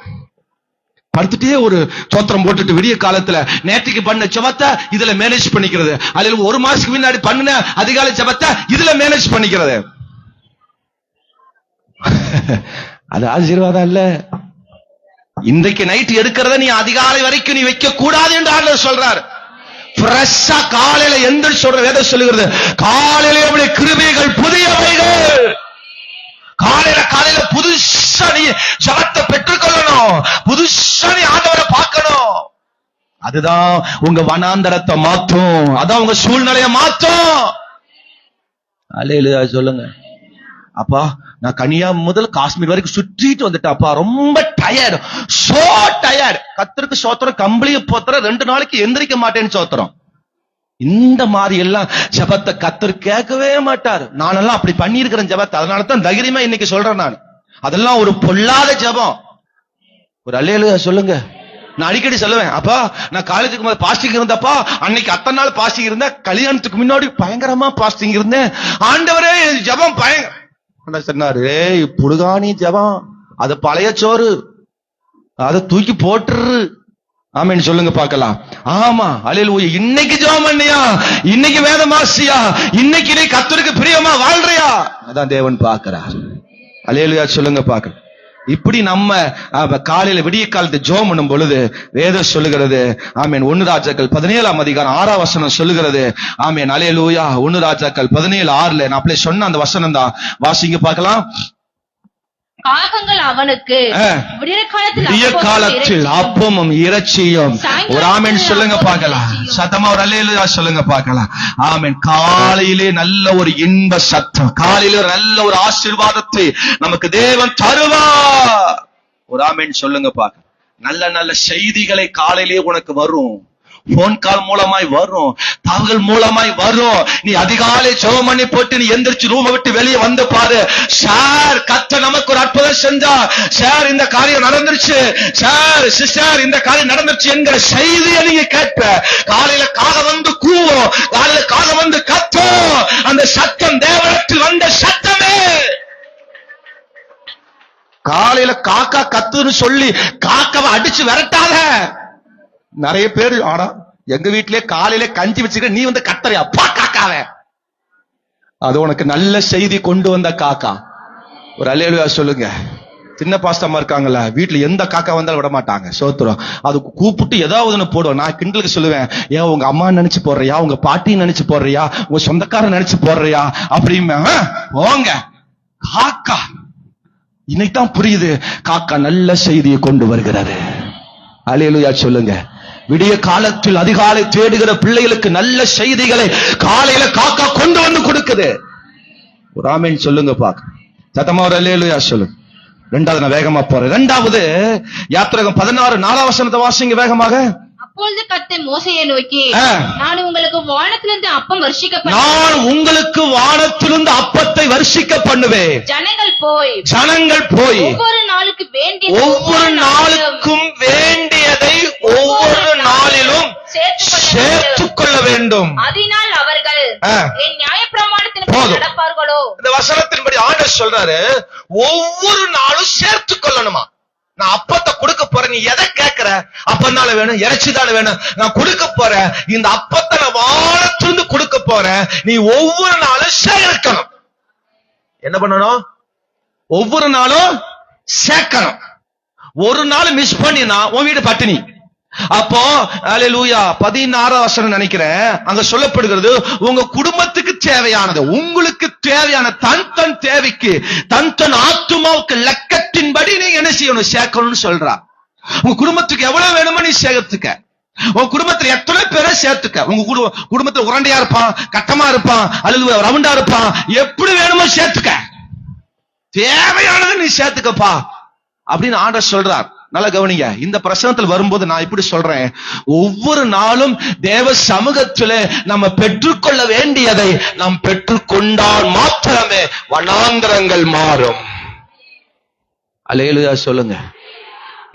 படுத்துட்டே ஒரு சோத்திரம் போட்டுட்டு விடிய காலத்துல நேத்திக்கு பண்ண ஜெபத்தை இதுல மேனேஜ் பண்ணிக்கிறது. அதுல 1 மாசத்துக்கு முன்னாடி பண்ணின அதிகாலை ஜெபத்தை இதுல மேனேஜ் பண்ணிக்கிறது. அது ஆசீர்வாதம் இல்ல. இன்றைக்கு நைட் எடுக்கிறத நீ அதிகாலை வரைக்கும் நீ வைக்க கூடாது என்று ஆண்டவர் சொல்றார். ஃப்ரெஷ்ஷா காலையில எந்திரிச்சு சொல்ற வேதம் சொல்லுகிறது, காலையில அவருடைய கிருபைகள் புதியவைகள். காலையில புதுசா நீ ஜெபத்தை பெற்றுக்கொள்ளணும், புதுசா நீ ஆண்டவரை பார்க்கணும். அதுதான் உங்க வனாந்தரத்தை மாற்றும், அதான் உங்க சூழ்நிலையை மாற்றும். அல்லேலூயா சொல்லுங்க. அப்பா நான் கன்னியாகுமரி முதல் காஷ்மீர் வரைக்கும் சுற்றிட்டு வந்துட்டேன்ப்பா, ரொம்ப டயர்டு, சோ டயர்டு. கர்த்தருக்கு சோத்திரம், கம்பளிய போத்திரம், 2 நாளைக்கு எந்திரிக்க மாட்டேன்னு சோத்திரம். இந்த மாதிரி எல்லாம் ஜெபத்தை கர்த்தர் கேட்கவே மாட்டார். நானெல்லாம் அப்படி பண்ணியிருக்கிறேன் ஜெபத்தை, அதனால தான் தைரியமா இன்னைக்கு சொல்றேன் நான். அதெல்லாம் ஒரு பொல்லாத ஜெபம். ஒரு அல்லேலூயா சொல்லுங்க. நான் அடிக்கடி சொல்லுவேன், அப்பா நான் காலேஜுக்கு பாஸ்டிங் இருந்தப்பா, அன்னைக்கு அத்தனை நாள் பாஸ்டிங் இருந்தேன், கல்யாணத்துக்கு முன்னாடி பயங்கரமா பாஸ்டிங் இருந்தேன், ஆண்டவரே ஜெபம் பயங்கர சொன்னாரு. புடுகாணி ஜெபம், அது பழைய சோறு, அதை தூக்கி போட்டுரு. ஆமென் சொல்லுங்க பார்க்கலாம். ஆமா அல்லேலூயா. இன்னைக்கு ஜெபம் பண்ணியா, இன்னைக்கு வேதம் வாசியா, இன்னைக்கு நீ கர்த்தருக்கு பிரியமா வாழ்றியா, அதான் தேவன் பார்க்கிறார். அல்லேலூயா சொல்லுங்க பார்க்கலாம். இப்படி நம்ம காலையில விடிய காலத்து ஜெபம் பண்ணும் பொழுது வேதம் சொல்லுகிறது, ஆமென், 1 ராஜாக்கள் 17ஆம் அதிகாரம் 6ஆம் வசனம் சொல்லுகிறது. ஆமென் அல்லேலூயா. 1 ராஜாக்கள் 17:6 நான் அப்படியே சொன்ன அந்த வசனம் தான். வாசிங்க பார்க்கலாம். காகங்கள் அவனுக்கு விடிய காலத்தில் அப்பமும் இறைச்சியும். ஒரு ஆமென் சொல்லுங்க பார்க்கலாம். சத்தமா ஒரு அல்லேலூயா சொல்லுங்க பார்க்கலாம். ஆமென். காலையிலே நல்ல ஒரு இன்ப சத்தம், காலையிலே நல்ல ஒரு ஆசீர்வாதத்தை நமக்கு தேவன் தருவார். ஒரு ஆமென் சொல்லுங்க பார்க்கலாம். நல்ல நல்ல செய்திகளை காலையிலே உனக்கு வரும். போன் கால் மூலமாய் வரும், தகவல் மூலமாய் வரும். நீ அதிகாலை ஜெபம் பண்ணி போட்டு நீ எந்திரிச்சு ரூமை விட்டு வெளியே வந்து பாரு. சார், கர்த்தர் நமக்கு ஒரு அற்புதம் செஞ்சா, சார் இந்த காரியம் நடந்துருச்சு, சார் சிஸ்டர் இந்த காரியம் நடந்துருச்சு என்கிற செய்தியை நீங்க கேட்ப. காலையில காக வந்து கூவும், காலையில காக வந்து கத்தும். அந்த சத்தம் தேவனத்தில் வந்த சத்தமே. காலையில காக்கா கத்துன்னு சொல்லி காக்காவை அடிச்சு விரட்டாத. நிறைய பேர் ஆனா எங்க வீட்டிலே காலையில கஞ்சி வச்சுக்க, நீ வந்து கத்தறியா பா காக்காவ. அது உனக்கு நல்ல செய்தி கொண்டு வந்த காக்கா. ஒரு அல்லேலூயா சொல்லுங்க. சின்ன பாஸ்டமா இருக்காங்கல்ல, வீட்டுல எந்த காக்கா வந்தாலும் விட மாட்டாங்க, சோத்துரும். அது கூப்பிட்டு ஏதாவது போடுவோம். நான் கிண்டலுக்கு சொல்லுவேன், ஏன் உங்க அம்மா நினைச்சு போடுறியா, உங்க பாட்டி நினைச்சு போடுறியா, உங்க சொந்தக்காரன் நினைச்சு போடுறியா அப்படின்னு போங்க. காக்கா இன்னைக்குதான் புரியுது, காக்கா நல்ல செய்தியை கொண்டு வருகிறது. அல்லேலூயா சொல்லுங்க. விடிய காலத்தில் அதிகாலை தேடுகிற பிள்ளைகளுக்கு நல்ல செய்திகளை காலையில காக்கா கொண்டு வந்து கொடுக்குது. ஒரு ஆமென் சொல்லுங்க பாக்க. சத்தமா ஒரு அல்லேலூயா சொல்லுங்க. இரண்டாவது நான் வேகமா போறேன். இரண்டாவது யாத்திராகமம் 16:4 வசனத்தை வாசிங்க வேகமாக. அப்பொழுது கர்த்தர் மோசேயை நோக்கி, நான் உங்களுக்கு வானத்திலிருந்து அப்பம் வர்ஷிக்க நான் உங்களுக்கு வானத்திலிருந்து அப்பத்தை வர்ஷிக்க பண்ணுவேன். ஜனங்கள் போய் ஒவ்வொரு நாளுக்கும் வேண்டியதை ஒவ்வொரு நாளிலும் சேர்த்துக் கொள்ள வேண்டும். அதனால் அவர்கள் என் நியாயப்பிரமாணத்தின்படி நடப்பார்களோ. இந்த வசனத்தின்படி ஆண்டவர் சொல்றாரு, ஒவ்வொரு நாளும் சேர்த்துக் கொள்ளணுமா. நான் அப்பத்தை கொடுக்க போறேன், நீ எதை கேட்கிற? அப்பந்தால வேணும், இறைச்சிதான வேணும், நான் கொடுக்க போறேன். இந்த அப்பத்தை நான் வானத்திலிருந்து கொடுக்க போறேன். நீ ஒவ்வொரு நாளும் சேர்க்கணும். என்ன பண்ணணும்? ஒவ்வொரு நாளும் சேர்க்கணும். ஒரு நாள் மிஸ் பண்ணினா உன் வீடு பட்டினி. அப்போ அல்லேலூயா 16 வசனம் நினைக்கிறேன், அங்க சொல்லப்படுகிறது, உங்க குடும்பத்துக்கு தேவையானது, உங்களுக்கு தேவையான தன் தேவைக்கு, தன் ஆத்துமாவுக்கு லக்கத்தின்படி நீங்க என்ன செய்யணும்? சேர்க்கணும்னு சொல்றா. உங்க குடும்பத்துக்கு எவ்வளவு வேணுமோ நீ சேர்த்துக்க. உங்க குடும்பத்துல எத்தனை பேரை சேர்த்துக்க. உங்க குடும்பத்துல உரண்டையா இருப்பான், கட்டமா இருப்பான், அல்லது ரவுண்டா இருப்பான், எப்படி வேணுமோ சேர்த்துக்க. தேவையானது நீ சேர்த்துக்கப்பா அப்படின்னு ஆண்டவர் சொல்றார். நல்லா கவனிங்க. இந்த பிரசனத்தில் வரும்போது நான் இப்படி சொல்றேன், ஒவ்வொரு நாளும் தேவ சமூகத்திலே நம்ம பெற்றுக்கொள்ள வேண்டியதை நாம் பெற்றுக்கொண்டால் மாத்திரமே வனாந்தரங்கள் மாறும். அல்லேலூயா சொல்லுங்க.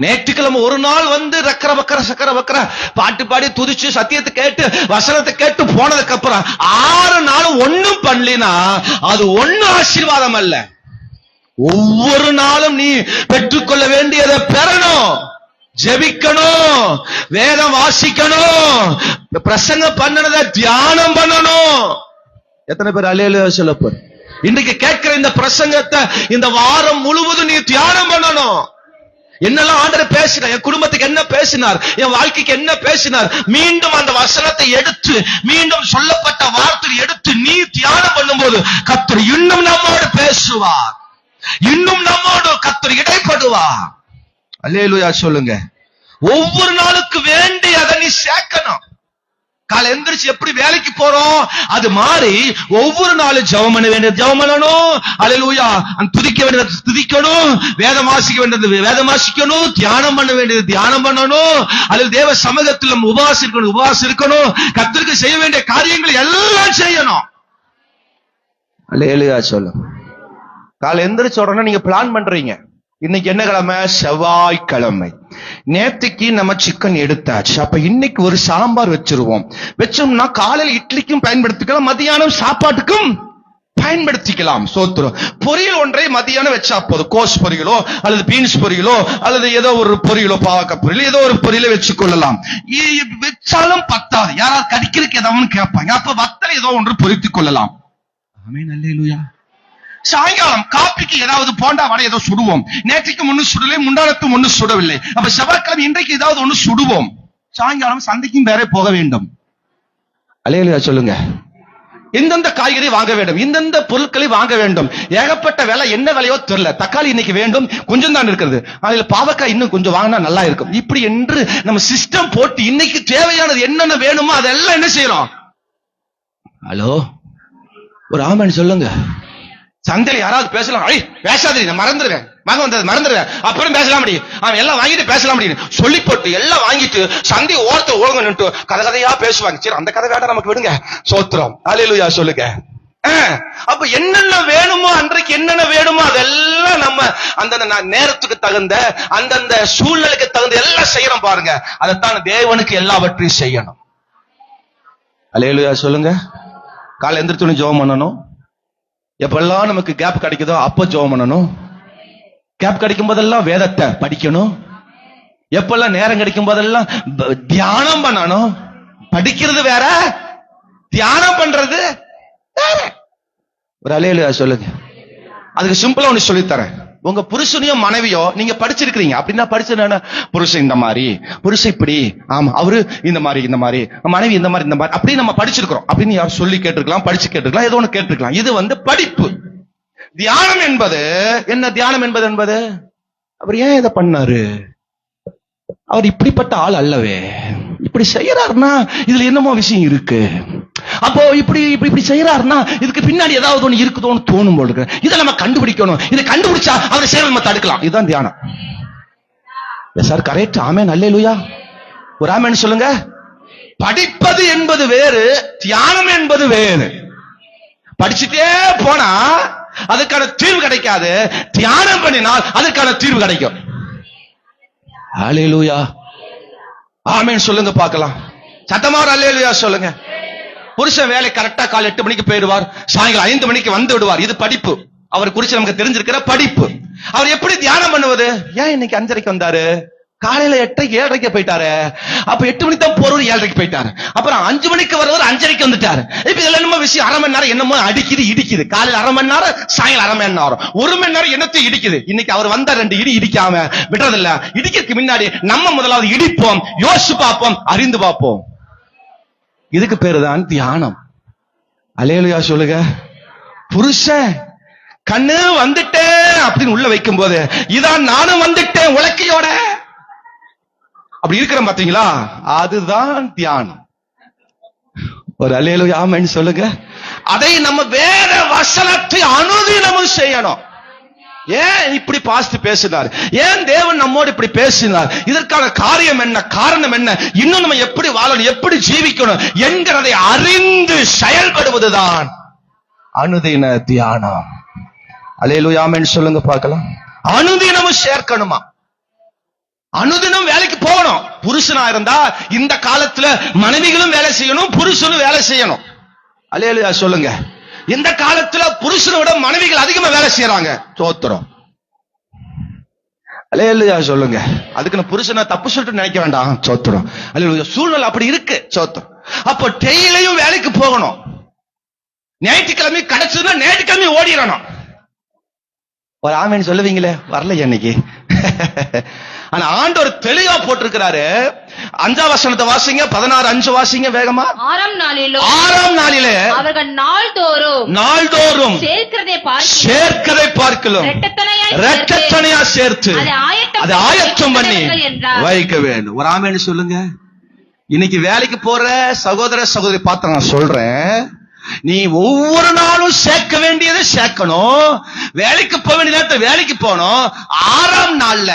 நேற்றுக்கிழமை ஒரு நாள் வந்து ரக்கர பக்கர சக்கர பக்கர பாட்டு பாடி துதிச்சு சத்தியத்தை கேட்டு வசனத்தை கேட்டு போனதுக்கு அப்புறம் 6 நாளும் ஒண்ணும் பண்ணலினா அது ஒண்ணும் ஆசீர்வாதம் அல்ல. ஒவ்வொரு நாளும் நீ பெற்றுக்கொள்ள வேண்டியதை பெறணும், ஜெபிக்கணும், வேதம் வாசிக்கணும், பிரசங்கம் பண்ணனதை தியானம் பண்ணணும். எத்தனை பேர் அல்லேலூயா சொல்ல போற? இன்றைக்கு கேட்கிற இந்த பிரசங்கத்தை இந்த வாரம் முழுவதும் நீ தியானம் பண்ணணும். என்னெல்லாம் ஆண்டவர் பேசினார், என் குடும்பத்துக்கு என்ன பேசினார், என் வாழ்க்கைக்கு என்ன பேசினார், மீண்டும் அந்த வசனத்தை எடுத்து, மீண்டும் சொல்லப்பட்ட வார்த்தை எடுத்து நீ தியானம் பண்ணும்போது கர்த்தர் இன்னும் நம்மோடு பேசுவார், இன்னும் நம்மோடு கர்த்தர் இடைப்படுவார். அல்லேலூயா சொல்லுங்க. ஒவ்வொரு நாளுக்கு வேண்டியதை நீ சேர்க்கணும். காலை எந்திரிச்சு எப்படி வேலைக்கு போறோம் அது மாதிரி ஒவ்வொரு நாளும் ஜெபம் பண்ண வேண்டியது ஜெபம் பண்ணணும். அல்லேலூயா. துதிக்க வேண்டியது துதிக்கணும், வேதம் வாசிக்க வேண்டியது வேதம் வாசிக்கணும், தியானம் பண்ண வேண்டியது தியானம் பண்ணணும், அல்லது தேவ சமூகத்தில் நம்ம உபவாசம் இருக்கணும், கர்த்தருக்கு செய்ய வேண்டிய காரியங்களை எல்லாம் செய்யணும். அல்லேலூயா சொல்லுங்க. காலை எந்திரிச்ச உடனே நீங்க பிளான் பண்றீங்க, இன்னைக்கு என்ன கிழமை? செவ்வாய்க்கிழமை. நேற்றுக்கு நம்ம சிக்கன் எடுத்தாச்சு, அப்ப இன்னைக்கு ஒரு சாம்பார் வச்சோம்னா காலையில் இட்லிக்கும் பயன்படுத்திக்கலாம், மதியானம் சாப்பாட்டுக்கும் பயன்படுத்திக்கலாம். சோத்திரம். பொரியல் ஒன்றை மதியானம் வச்சா போதும். கோஸ் பொரியலோ அல்லது பீன்ஸ் பொரியலோ அல்லது ஏதோ ஒரு பொரியலோ, பாவக்காய் பொரியல், ஏதோ ஒரு பொரியலை வச்சு கொள்ளலாம். வச்சாலும் பத்தாது, யாராவது கடிக்கிறதுக்கு ஏதாவது கேட்பாங்க, அப்ப வத்தலை ஏதோ ஒன்று பொரித்துக் கொள்ளலாம். ஆமென். அல்லேலூயா. சாயங்காலம் காப்பிக்கு ஏதாவது போண்டா வடை ஏதோ சுடுவோம். நேற்றுக்கு ஒண்ணு சுடலை, முண்டானத்தும் ஒண்ணு சுடவில்லை. அப்ப செவ்வாய்க்கிழமை இன்றைக்கு ஏதாவது ஒண்ணு சுடுவோம். சாயங்காலம் சந்தைக்கும் வேற போக வேண்டும். அல்லேலூயா சொல்லுங்க. இந்தந்த காய்கறி வாங்க வேண்டும், இந்தந்த பொருட்களை வாங்க வேண்டும். ஏகப்பட்ட விலை, என்ன விலையோ தெரியல. தக்காளி இன்னைக்கு வேண்டும், கொஞ்சம் தான் இருக்கிறது. அதுல பாவக்காய் இன்னும் கொஞ்சம் வாங்கினா நல்லா இருக்கும். இப்படி என்று நம்ம சிஸ்டம் போட்டு இன்னைக்கு தேவையானது என்னென்ன வேணுமோ அதெல்லாம் என்ன செய்யறோம்? ஹலோ, ஒரு ஆமென் சொல்லுங்க. சந்தையில யாராவது பேசலாம், பேசாதீங்க, நான் மறந்துடுவேன், வாங்க வந்தது மறந்துடுவேன், அப்புறம் பேசலாம் முடியும், அவன் எல்லாம் வாங்கிட்டு பேசலாம் முடியும் சொல்லி போட்டு எல்லாம் வாங்கிட்டு சந்தை ஓரத்தை ஒழுங்க நின்று கதையா பேசுவாங்க. சரி, அந்த கதை வேண்டாம், நமக்கு விடுங்க. சோத்திரம், அல்லேலூயா சொல்லுங்க. அப்ப என்னென்ன வேணுமோ, அன்றைக்கு என்னென்ன வேணுமோ அதெல்லாம் நம்ம அந்த நேரத்துக்கு தகுந்த, அந்தந்த சூழ்நிலைக்கு தகுந்த எல்லாம் செய்யணும். பாருங்க, அதைத்தான் தேவனுக்கு எல்லாவற்றையும் செய்யணும். அல்லேலூயா சொல்லுங்க. காலை எந்திரிச்சு ஜெபம் பண்ணணும். எப்பெல்லாம் நமக்கு கேப் கிடைக்குதோ அப்ப ஜெபம் பண்ணணும். கேப் கிடைக்கும் போதெல்லாம் வேதத்தை படிக்கணும். எப்பெல்லாம் நேரம் கிடைக்கும் போதெல்லாம் தியானம் பண்ணணும். படிக்கிறது வேற, தியானம் பண்றது வேற. ஒரு அல்லேலூயா சொல்லுங்க. அதுக்கு சிம்பிளா ஒண்ணு சொல்லித்தரேன். உங்க புருஷனையோ மனைவியோ நீங்க படிச்சிருக்கீங்க அப்படின்னா, படிச்சு புருஷன் இந்த மாதிரி, புருஷன் இப்படி, ஆமா அவரு இந்த மாதிரி, இந்த மாதிரி மனைவி இந்த மாதிரி, இந்த மாதிரி அப்படி நம்ம படிச்சிருக்கிறோம் அப்படின்னு யாரும் சொல்லி கேட்டிருக்கலாம், படிச்சு கேட்டிருக்கலாம், ஏதோ ஒண்ணு கேட்டிருக்கலாம். இது படிப்பு. தியானம் என்பது என்ன? தியானம் என்பது அவர் ஏன் இதை பண்ணாரு? அவர் இப்படிப்பட்ட ஆள் அல்லவே. இப்படி செய்யறாருன்னா இதுல என்னமோ விஷயம் இருக்கு. அப்போ இப்படி செய்யறாருன்னா இதுக்கு பின்னாடி ஏதாவது ஒண்ணு இருக்குதோன்னு தோணும் போல இருக்கு. இதை நம்ம கண்டுபிடிக்கணும். இதை கண்டுபிடிச்சா அவரை செய்ய நம்ம தடுக்கலாம். இதுதான் தியானம். Sir correct. ஆமென், அல்லேலூயா. ஒரு ஆமென் சொல்லுங்க. படிப்பது என்பது வேறு, தியானம் என்பது வேறு. படிச்சுட்டே போனா அதுக்கான தீர்வு கிடைக்காது. தியானம் பண்ணினால் அதுக்கான தீர்வு கிடைக்கும். அல்லேலூயா, ஆமென் சொல்லுங்க பார்க்கலாம். சத்தமா அல்லேலூயா சொல்லுங்க. புருஷன் வேலை கரெக்டா காலை 8 மணிக்கு போயிடுவார், சாயங்காலம் 5 மணிக்கு வந்து விடுவார். இது படிப்பு. அவர் குறிச்சு நமக்கு தெரிஞ்சிருக்கிற படிப்பு. அவர் எப்படி தியானம் பண்ணுவது? ஏன் இன்னைக்கு 5:30 வந்தாரு? காலையில 8:30 7:30 போயிட்டாரு. அப்ப 8 மணிக்கு தான் போறவர் 7:30 போயிட்டாரு. அப்புறம் 5 மணிக்கு வரவர் 5:30 வந்துட்டாரு. இப்ப இதுல என்னமோ விஷயம், அரை மணி நேரம் என்னமோ அடிக்குது இடிக்குது. காலையில அரை மணி நேரம், சாயங்காலம் அரை மணி நேரம், 1 மணி நேரம் என்னத்தையும் இடிக்குது. இன்னைக்கு அவர் வந்தா 2 இடி இடிக்காம விடுறதில்ல. இடிக்கிறதுக்கு முன்னாடி நம்ம முதலாவது இடிப்போம், யோசிச்சு பார்ப்போம், அறிந்து பார்ப்போம். இதுக்கு பேருதான் தியானம். அல்லேலூயா சொல்லுங்க. புருஷன் கண்ணு வந்துட்டேன் அப்படின்னு உள்ள வைக்கும் போது, இதான் நானும் வந்துட்டேன் உலக்கையோட அப்படி இருக்கிறோம் பாத்தீங்களா? அதுதான் தியானம். ஒரு அல்லேலூயா ஆமென் சொல்லுங்க. அதை நம்ம வேத வசனத்தை அனுதினமும் செய்யணும். ஏன் இப்படி பாஸ்ட் பேசினார்? ஏன் தேவன் நம்மோடு இப்படி பேசினார்? இதற்கான காரியம் என்ன, காரணம் என்ன, இன்னும் நம்ம எப்படி வாழணும், எப்படி ஜீவிக்கணும் என்கிறதை அறிந்து செயல்படுவதுதான் அனுதின தியானம். அல்லேலூயா ஆமென் சொல்லுங்க பார்க்கலாம். அனுதினமும் சேர்க்கணுமா? அனுதினம் வேலைக்கு போகணும். புருஷனா இருந்தா இந்த காலத்துல மனைவிகளும் வேலை செய்யணும், புருஷனும் வேலை செய்யணும். அல்லேலூயா சொல்லுங்க. இந்த காலத்துல புருஷனை விட மனைவிகள் அதிகமா வேலை செய்யறாங்க. சோத்திரம், அல்லேலூயா சொல்லுங்க. அதுக்கு புருஷனை தப்பு சொல்லிட்டு நினைக்க வேண்டாம். சோத்திரம், அல்லேலூயா. சூழ்நிலை அப்படி இருக்கு. சோத்திரம். அப்போ டெய்லியும் வேலைக்கு போகணும். ஞாயிற்றுக்கிழமை கிடைச்சதுன்னா ஞாயிற்றுக்கிழமை ஓடிடணும். ஒரு ஆமென் சொல்லுவீங்களே, வரல இன்னைக்கு. ஆனா ஆண்டவர் தெளிவா போட்டிருக்கிறாரு. 5ஆம் வசனத்தை வாசிங்க, 16:5 வாசிங்க வேகமா. 6ஆம் நாளிலே அவர்கள் நாள்தோறும் சேர்க்கிறதை பார்க்கலாம் இரட்டத்தனையா சேர்த்து அதை ஆயத்தம் பண்ணி வைக்க வேண்டும். ஒரு ஆமென் சொல்லுங்க. இன்னைக்கு வேலைக்கு போற சகோதர சகோதரி பார்த்து நான் சொல்றேன், நீ ஒவ்வொரு நாளும் சேர்க்க வேண்டியதை சேர்க்கணும். வேலைக்கு போக வேண்டிய நேரத்தை வேலைக்கு போகணும். 6ஆம் நாள்ல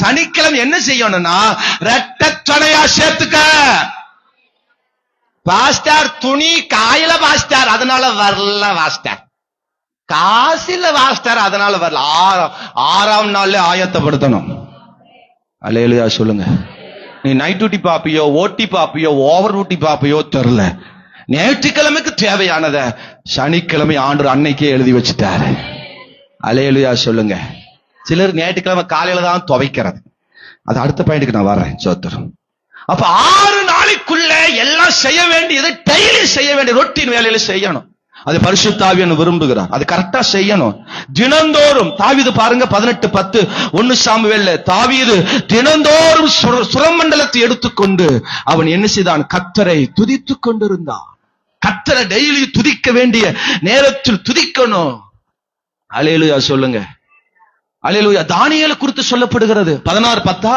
சனிக்கிழமை என்ன செய்யணும்னா ரெட்டத்தனையா சேர்த்துக்க. பாஸ்டர் துணி காயில பாஸ்டர் அதனால வரல, பாஸ்டர் காசில பாஸ்டர் அதனால வரல. 6ஆம் நாள்ல ஆயத்தப்படுத்தணும். அல்லேலூயா சொல்லுங்க. நீ நைட் டியூட்டி பாப்பியோ, ஓட்டி பாப்பியோ, ஓவர் டியூட்டி பாப்பியோ தெரியல, ஞாயிற்றுக்கிழமைக்கு தேவையானத சனிக்கிழமை ஆண்டவர் அன்னைக்கே எழுதி வச்சுட்டாரு. அல்லேலூயா சொல்லுங்க. சிலர் ஞாயிற்றுக்கிழமை காலையில தான் துவைக்கிறது. அது அடுத்த பாயிண்ட்க்கு நான் வர்றேன். சோத்திரம். அப்ப 6 நாளைக்குள்ள எல்லாம் செய்ய வேண்டியது டெய்லி செய்ய வேண்டிய ரொட்டீன் வேலையில செய்யணும். அது பரிசுத்த ஆவியானவர் விரும்புகிறார். அது கரெக்டா செய்யணும். தினந்தோறும் தாவீது பாருங்க 18:10 1 சாமுவேல்ல தாவீது தினந்தோறும் சுரமண்டலத்தை எடுத்துக்கொண்டு அவன் என்ன செய்தான்? கர்த்தரை துதித்துக் கொண்டிருந்தான். கர்த்தரை கர்த்தரை டெய்லி துதிக்க வேண்டிய நேரத்தில் துதிக்கணும். அல்லேலூயா சொல்லுங்க. அல்லேலூயா. தானியேலை குறித்து சொல்லப்படுகிறது 16:10.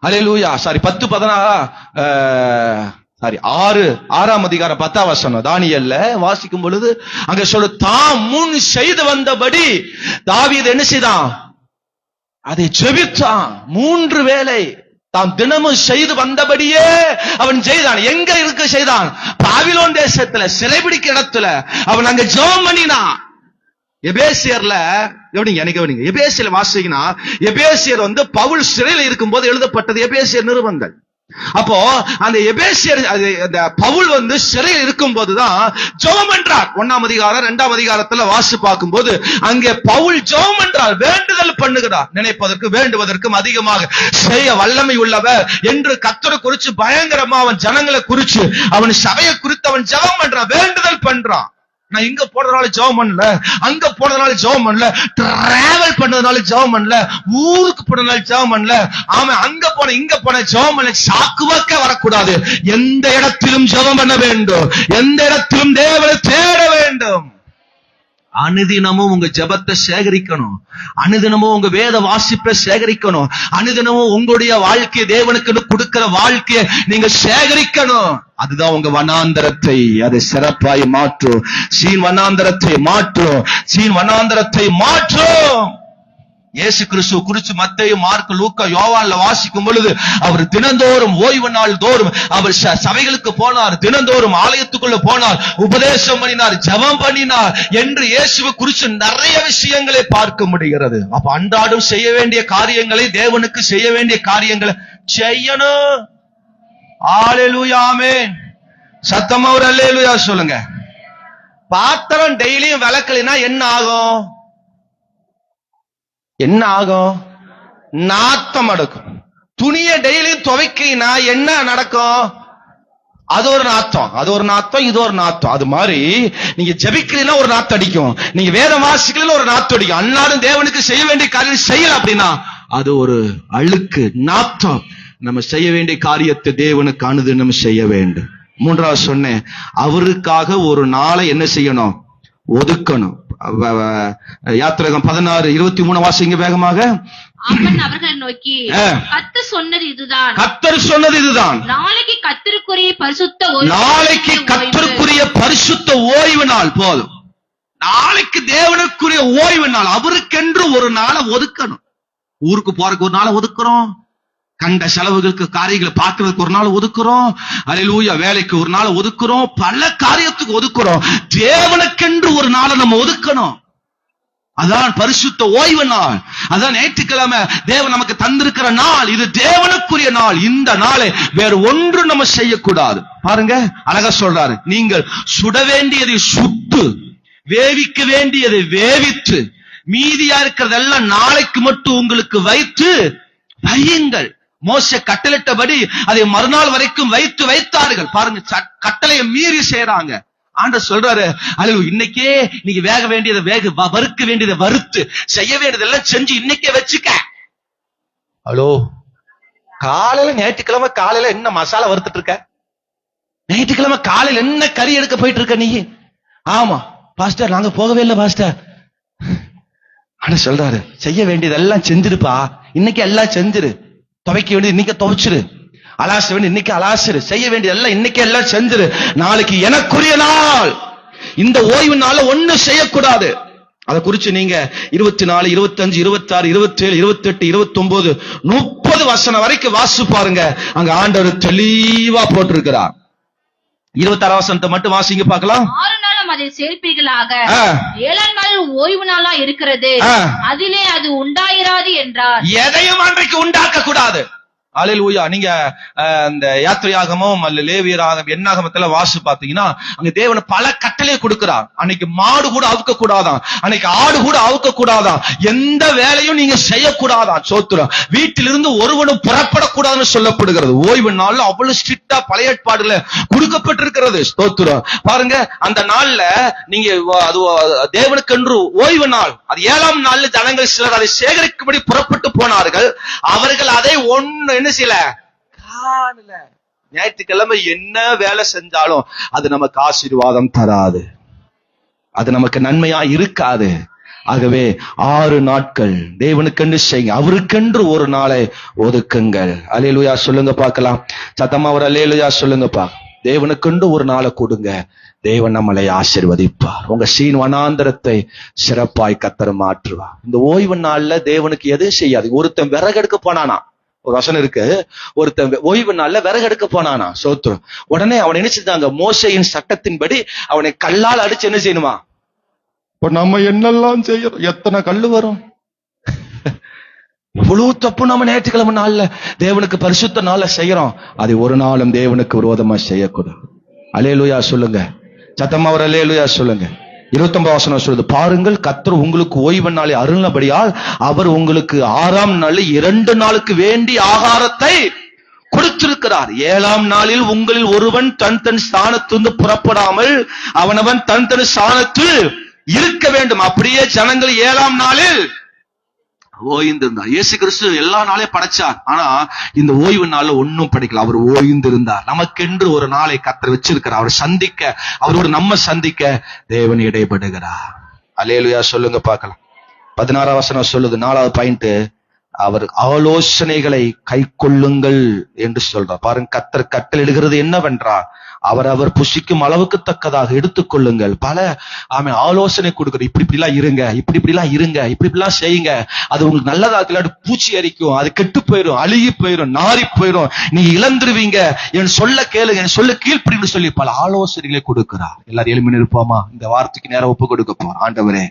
அல்லேலூயா. 6ஆம் அதிகாரம் 10ஆம் வசனம். தானியேல்ல வாசிக்கும் பொழுது அங்க சொல்லு, தாம் முன் செய்து வந்தபடி தாவீது என்ன செய்தான்? அதை ஜெபித்தான். 3 வேளை தாம் தினமும் செய்து வந்தபடியே அவன் செய்தான். எங்க இருக்க செய்தான்? பாபிலோன் தேசத்துல, சிறைபிடிக்க இடத்துல அவன் அங்க ஜெபம் பண்ணினான். எபேசியர்ல எபேசியர் வாசிக்கினா, எபேசியர் பவுல் சிறையில் இருக்கும் போது எழுதப்பட்டது எபேசியர் நிருபங்கள். அப்போ அந்த எபேசியர் பவுல் சிறையில் இருக்கும் போதுதான் ஜெபம் பண்றார். 1ஆம் அதிகாரம் 2ஆம் அதிகாரத்துல வாசி பார்க்கும் போது அங்கே பவுல் ஜெபம் பண்றார், வேண்டுதல் பண்ணுகிறார். நினைப்பதற்கு வேண்டுவதற்கும் அதிகமாக செய்ய வல்லமை உள்ளவர் என்று கர்த்தரை குறிச்சு பயங்கரமா அவன் ஜனங்களை குறிச்சு அவன் சபையை குறித்து அவன் ஜெபம் பண்றான், வேண்டுதல் பண்றான். நான் இங்க போனதுனால ஜெபம் பண்ணல, அங்க போனதுனால ஜெபம் பண்ணல, டிராவல் பண்ணதுனால ஜெபம் பண்ணல, ஊருக்கு போனதுனால ஜெபம் பண்ணல, அவன் அங்க போன இங்க போன ஜெபம் பண்ணல. சாக்குவாக்க வரக்கூடாது. எந்த இடத்திலும் ஜெபம் பண்ண வேண்டும், எந்த இடத்திலும் தேவனை தேட வேண்டும். அனுதினமும் உங்க ஜெபத்தை சேகரிக்கணும், அனுதினமும் உங்க வேத வாசிப்பை சேகரிக்கணும், அனுதினமும் உங்களுடைய வாழ்க்கையை தேவனுக்கு கொடுக்கிற வாழ்க்கையை நீங்க சேகரிக்கணும். அதுதான் உங்க வனாந்தரத்தை அதை சிறப்பாய் மாற்றும். சீன் வனாந்தரத்தை மாற்றும், சீன் வனாந்தரத்தை மாற்றும். இயேசு கிறிஸ்துவ குறிச்சு மத்தேயு, மார்க்கு, லூக்கா, யோவான்ல வாசிக்கும் பொழுது அவர் தினந்தோறும் ஓய்வு நாள் தோறும் அவர் சபைகளுக்கு போனார், தினந்தோறும் ஆலயத்துக்குள்ள போனார், உபதேசம் பண்ணினார், ஜெபம் பண்ணினார் என்று இயேசுவை குறிச்சு நிறைய விஷயங்களை பார்க்க முடிகிறது. அப்ப அன்றாடம் செய்ய வேண்டிய காரியங்களை, தேவனுக்கு செய்ய வேண்டிய காரியங்களை செய்யணும். அல்லேலூயா, ஆமென். சத்தமா ஒரு அல்லேலூயா சொல்லுங்க. பாத்திரம் டெய்லியும் விளக்கலைன்னா என்ன ஆகும்? என்ன ஆகும்? நாத்தம் அடக்கும். துணியை டெய்லியும் துவைக்கினா என்ன நடக்கும்? அது ஒரு நாத்தம், அது ஒரு நாத்தம், இது ஒரு நாத்தம். அது மாதிரி நீங்க ஜெபிக்கிறீங்கன்னா ஒரு நாத்தம் அடிக்கும், நீங்க வேதம் வாசிக்கிறீங்கன்னா ஒரு நாத்தம் அடிக்கும். அன்னாரும் தேவனுக்கு செய்ய வேண்டிய காரியம் செய்யல அப்படின்னா அது ஒரு அழுக்கு நாத்தம். நம்ம செய்ய வேண்டிய காரியத்தை தேவனுக்கு அனுதினம் செய்ய வேண்டும். 3வது சொன்னேன், அவருக்காக ஒரு நாளை என்ன செய்யணும்? ஒதுக்கணும். யாத்திராகமம் 16:23 வாசிங்க வேகமாக. அவன் அவர்களை நோக்கி, கர்த்தர் சொன்னது இதுதான், கர்த்தர் சொன்னது இதுதான், நாளைக்கு கர்த்தருக்குரிய பரிசுத்த ஓய்வு நாள் போதும். நாளைக்கு தேவனுக்குரிய ஓய்வு நாள், அவருக்கென்று ஒரு நாளை ஒதுக்கணும். ஊருக்கு போறதுக்கு ஒரு நாளை ஒதுக்குறோம், கண்ட செலவுகளுக்கு காரியங்களை பார்க்கறதுக்கு ஒரு நாள் ஒதுக்குறோம், அல்லேலூயா, வேலைக்கு ஒரு நாள் ஒதுக்குறோம், பல காரியத்துக்கு ஒதுக்குறோம். தேவனுக்கென்று ஒரு நாளை நம்ம ஒதுக்கணும். அதான் பரிசுத்த ஓய்வு நாள். அதான் ஞாயிற்றுக்கிழமை தேவன் நமக்கு தந்திருக்கிற நாள். இது தேவனுக்குரிய நாள். இந்த நாளை வேற ஒன்று நம்ம செய்யக்கூடாது. பாருங்க, அழகா சொல்றாரு, நீங்கள் சுட வேண்டியதை சுட்டு, வேவிக்க வேண்டியதை வேவித்து, மீதியா இருக்கிறதெல்லாம் நாளைக்கு மட்டும் உங்களுக்கு வைத்து வையுங்கள். மோசே கட்டளிட்டபடி அதை மறுநாள் வரைக்கும் வைத்தார்கள். பாருங்க, கட்டளையை மீறி செய்யறாங்க. ஆண்டவர் சொல்றாரு, அல்லேலூயா, இன்னைக்கே நீங்க வேக வேண்டியதை வறுக்க வேண்டியதை வறுத்து, செய்ய வேண்டியதெல்லாம் செஞ்சு இன்னைக்கே வச்சுக்க. ஹலோ, காலையில ஞாயிற்றுக்கிழமை காலையில என்ன மசாலா வறுத்துட்டு இருக்க? ஞாயிற்றுக்கிழமை காலையில என்ன கறி எடுக்க போயிட்டு இருக்க நீ? ஆமா பாஸ்டர், நாங்க போகவே இல்லை பாஸ்டர். ஆனா சொல்றாரு, செய்ய வேண்டியதெல்லாம் செஞ்சிருப்பா, இன்னைக்கு எல்லாம் செஞ்சிரு. துவைக்க வேண்டியது இன்னைக்கு துவைச்சிரு, அலாச வேண்டிய இன்னைக்கு அலாசிரு, செய்ய வேண்டியதெல்லாம் இன்னைக்கு எல்லாம் செஞ்சிரு. நாளைக்கு எனக்குரிய நாள். இந்த ஓய்வு நாள ஒண்ணு செய்யக்கூடாது. அதை குறிச்சு நீங்க 24, 25, 26, 27, 28, 29, 30 வசனம் வரைக்கும் வாசி பாருங்க. அங்க ஆண்டவர் தெளிவா போட்டிருக்கிறார். 26 வசனத்தை மட்டும் வாசிங்க பார்க்கலாம். 6 நாளும் அதை சேர்ப்பீர்களாக, 7ஆம் நாள் ஓய்வு நாளா இருக்கிறது, அதிலே அது உண்டாயிராது என்றார். எதையும் அன்றைக்கு உண்டாக்க கூடாது. அல்லேலூயா. நீங்க இந்த யாத்திரையாகமும் அல்ல லேவியராகம் எண்ணாகமத்துல வாசி பாத்தீங்கன்னா அங்க தேவன் பல கட்டளையை கொடுக்கிறார். அன்னைக்கு மாடு கூட அவுக்க கூடாதான், அன்னைக்கு ஆடு கூட அவுக்க கூடாதான், எந்த வேலையும் நீங்க செய்யக்கூடாதான். சோத்திரம். வீட்டிலிருந்து ஒருவனும் புறப்படக்கூடாதுன்னு சொல்லப்படுகிறது. ஓய்வு நாள் அவ்வளவு ஸ்ட்ரிக்டா பழைய ஏற்பாடுல கொடுக்கப்பட்டிருக்கிறது. ஸ்தோத்திரம். பாருங்க, அந்த நாள்ல நீங்க அது தேவனுக்கென்று ஓய்வு நாள். அது 7ஆம் நாள்ல ஜனங்கள் சிலர் அதை சேகரிக்கும்படி புறப்பட்டு போனார்கள். அவர்கள் அதை ஒண்ணு என்ன செய்யல, காணல. ஞாயிற்றுக்கிழமை என்ன வேலை செஞ்சாலும் அது நமக்கு ஆசீர்வாதம் தராது, அது நமக்கு நன்மையா இருக்காது. ஆகவே 6 நாட்கள் தேவனுக்கென்று செய்யுங்க, அவருக்கென்று ஒரு நாளை ஒதுக்குங்கள். அல்லேலூயா சொல்லுங்க பார்க்கலாம். சத்தமா ஒரு அல்லேலூயா சொல்லுங்கப்பா. தேவனுக்கென்று ஒரு நாளை கொடுங்க, தேவன் நம்மளை ஆசீர்வதிப்பார். உங்க சீன் வனாந்தரத்தை சிறப்பாய் கர்த்தர் மாற்றுவார். இந்த ஓய்வு நாள்ல தேவனுக்கு எதுவும் செய்யாது. ஒருத்தன் விறகெடுக்க போனானா, ஒரு வசனம் இருக்கு, ஒருத்தன் ஓய்வு நாள்ல விறகெடுக்க போனானா, சோத்திரம். உடனே அவன் நினைச்சிருந்தாங்க, மோசேயின் சட்டத்தின்படி அவனை கல்லால் அடிச்சு என்ன செய்யணுமா? இப்ப நம்ம என்னெல்லாம் செய்யறோம், எத்தனை கல்லு வரும், இவ்வளவு தப்பு நம்ம ஞாயிற்றுக்கிழமை நாள்ல தேவனுக்கு பரிசுத்த நாள்ல செய்யறோம். அதை ஒரு நாளும் தேவனுக்கு விரோதமா செய்யக்கூடாது. அல்லேலூயா சொல்லுங்க. சத்தமா ஒரு அல்லேலூயா சொல்லுங்க. 29 வசனம் சொல்லுது, பாருங்கள் கர்த்தர் உங்களுக்கு ஓய்வு நாளை அருளினபடியால் அவர் உங்களுக்கு 6ஆம் நாள் 2 நாளுக்கு வேண்டிய ஆகாரத்தை கொடுத்திருக்கிறார். 7ஆம் நாளில் உங்களில் ஒருவன் தன் தன் ஸ்தானத்திலிருந்து புறப்படாமல் அவனவன் தன் தன் ஸ்தானத்தில் இருக்க வேண்டும். அப்படியே ஜனங்கள் 7ஆம் நாளில் ஓய்ந்திருந்தார். இயேசு கிறிஸ்து எல்லா நாளையும் படைச்சார், ஆனா இந்த ஓய்வு நாள்ல ஒன்னும் படைக்கல. அவர் ஓய்ந்திருந்தார். நமக்கென்று ஒரு நாளை கர்த்தர் வச்சிருக்கிறார். அவர் சந்திக்க, அவரோடு நம்ம சந்திக்க தேவன் இடைப்படுகிறார். அல்லேலூயா சொல்லுங்க பார்க்கலாம். 16ஆம் வசனம் சொல்லுது, 4வது பாயிண்ட், அவர் ஆலோசனைகளை கை கொள்ளுங்கள் என்று சொல்றார். பாருங்க, கர்த்தர் கட்டளையிடுகிறது என்னவென்றால் அவர் புசிக்கும் அளவுக்கு தக்கதாக எடுத்துக்கொள்ளுங்கள். பல ஆலோசனை கொடுக்குறது, இப்படிலாம் இருங்க, இப்படிலாம் இருங்க, இப்படிலாம் செய்யுங்க, அது உங்களுக்கு நல்லதா இல்லாட்டி பூச்சி அரிக்கும், அது கெட்டு போயிடும், அழுகி போயிடும், நாரி போயிடும், நீங்க இழந்துருவீங்க, என் சொல்ல கேளுங்க, என் சொல்ல கீழ்ப்படின்னு சொல்லி பல ஆலோசனைகளை கொடுக்கிறார். எல்லாரும் எளிமையா இருப்போமா? இந்த வார்த்தைக்கு நேரம் ஒப்பு கொடுக்க போறோம். ஆண்டவரே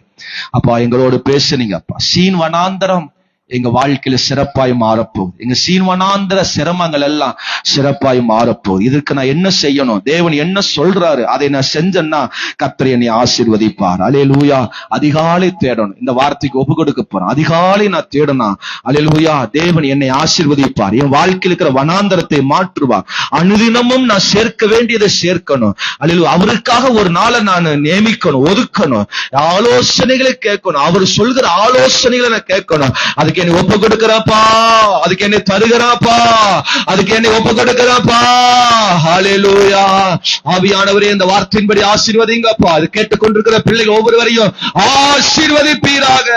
அப்பா, எங்களோடு பேசுனீங்க அப்பா. சீன் வனாந்தரம் எங்க வாழ்க்கையில சிறப்பாய் மாறப்போகுது. எங்க சீன்வனாந்திர சிரமங்கள் எல்லாம் சிறப்பாய் மாறப்போகுது. இதுக்கு நான் என்ன செய்யணும், தேவன் என்ன சொல்றாரு, அதை நான் செஞ்சேன்னா கர்த்தர் என்னை ஆசீர்வதிப்பார். அல்லேலூயா. அதிகாலை தேடணும். இந்த வார்த்தைக்கு ஒப்பு கொடுக்க போறேன். அதிகாலை நான் தேடணும். அல்லேலூயா. தேவன் என்னை ஆசீர்வதிப்பார். என் வாழ்க்கையில் இருக்கிற வனாந்தரத்தை மாற்றுவார். அனுதினமும் நான் சேர்க்க வேண்டியதை சேர்க்கணும். அல்லேலூயா. அவருக்காக ஒரு நாளை நான் நியமிக்கணும், ஒதுக்கணும், ஆலோசனைகளை கேட்கணும். அவர் சொல்கிற ஆலோசனைகளை நான் கேட்கணும். அதுக்கு என்னை ஒப்பு கொடுக்கிறப்பா, அதுக்கு என்னை தருகிறாப்பா, அதுக்கு என்னை ஒப்பு கொடுக்கிறப்பா. ஹல்லேலூயா. ஆவியானவரே, இந்த வார்த்தையின்படி ஆசீர்வதிங்கப்பா. அது கேட்டுக்கொண்டிருக்கிற பிள்ளைகள் ஒவ்வொருவரையும் ஆசீர்வதிப்பீராக.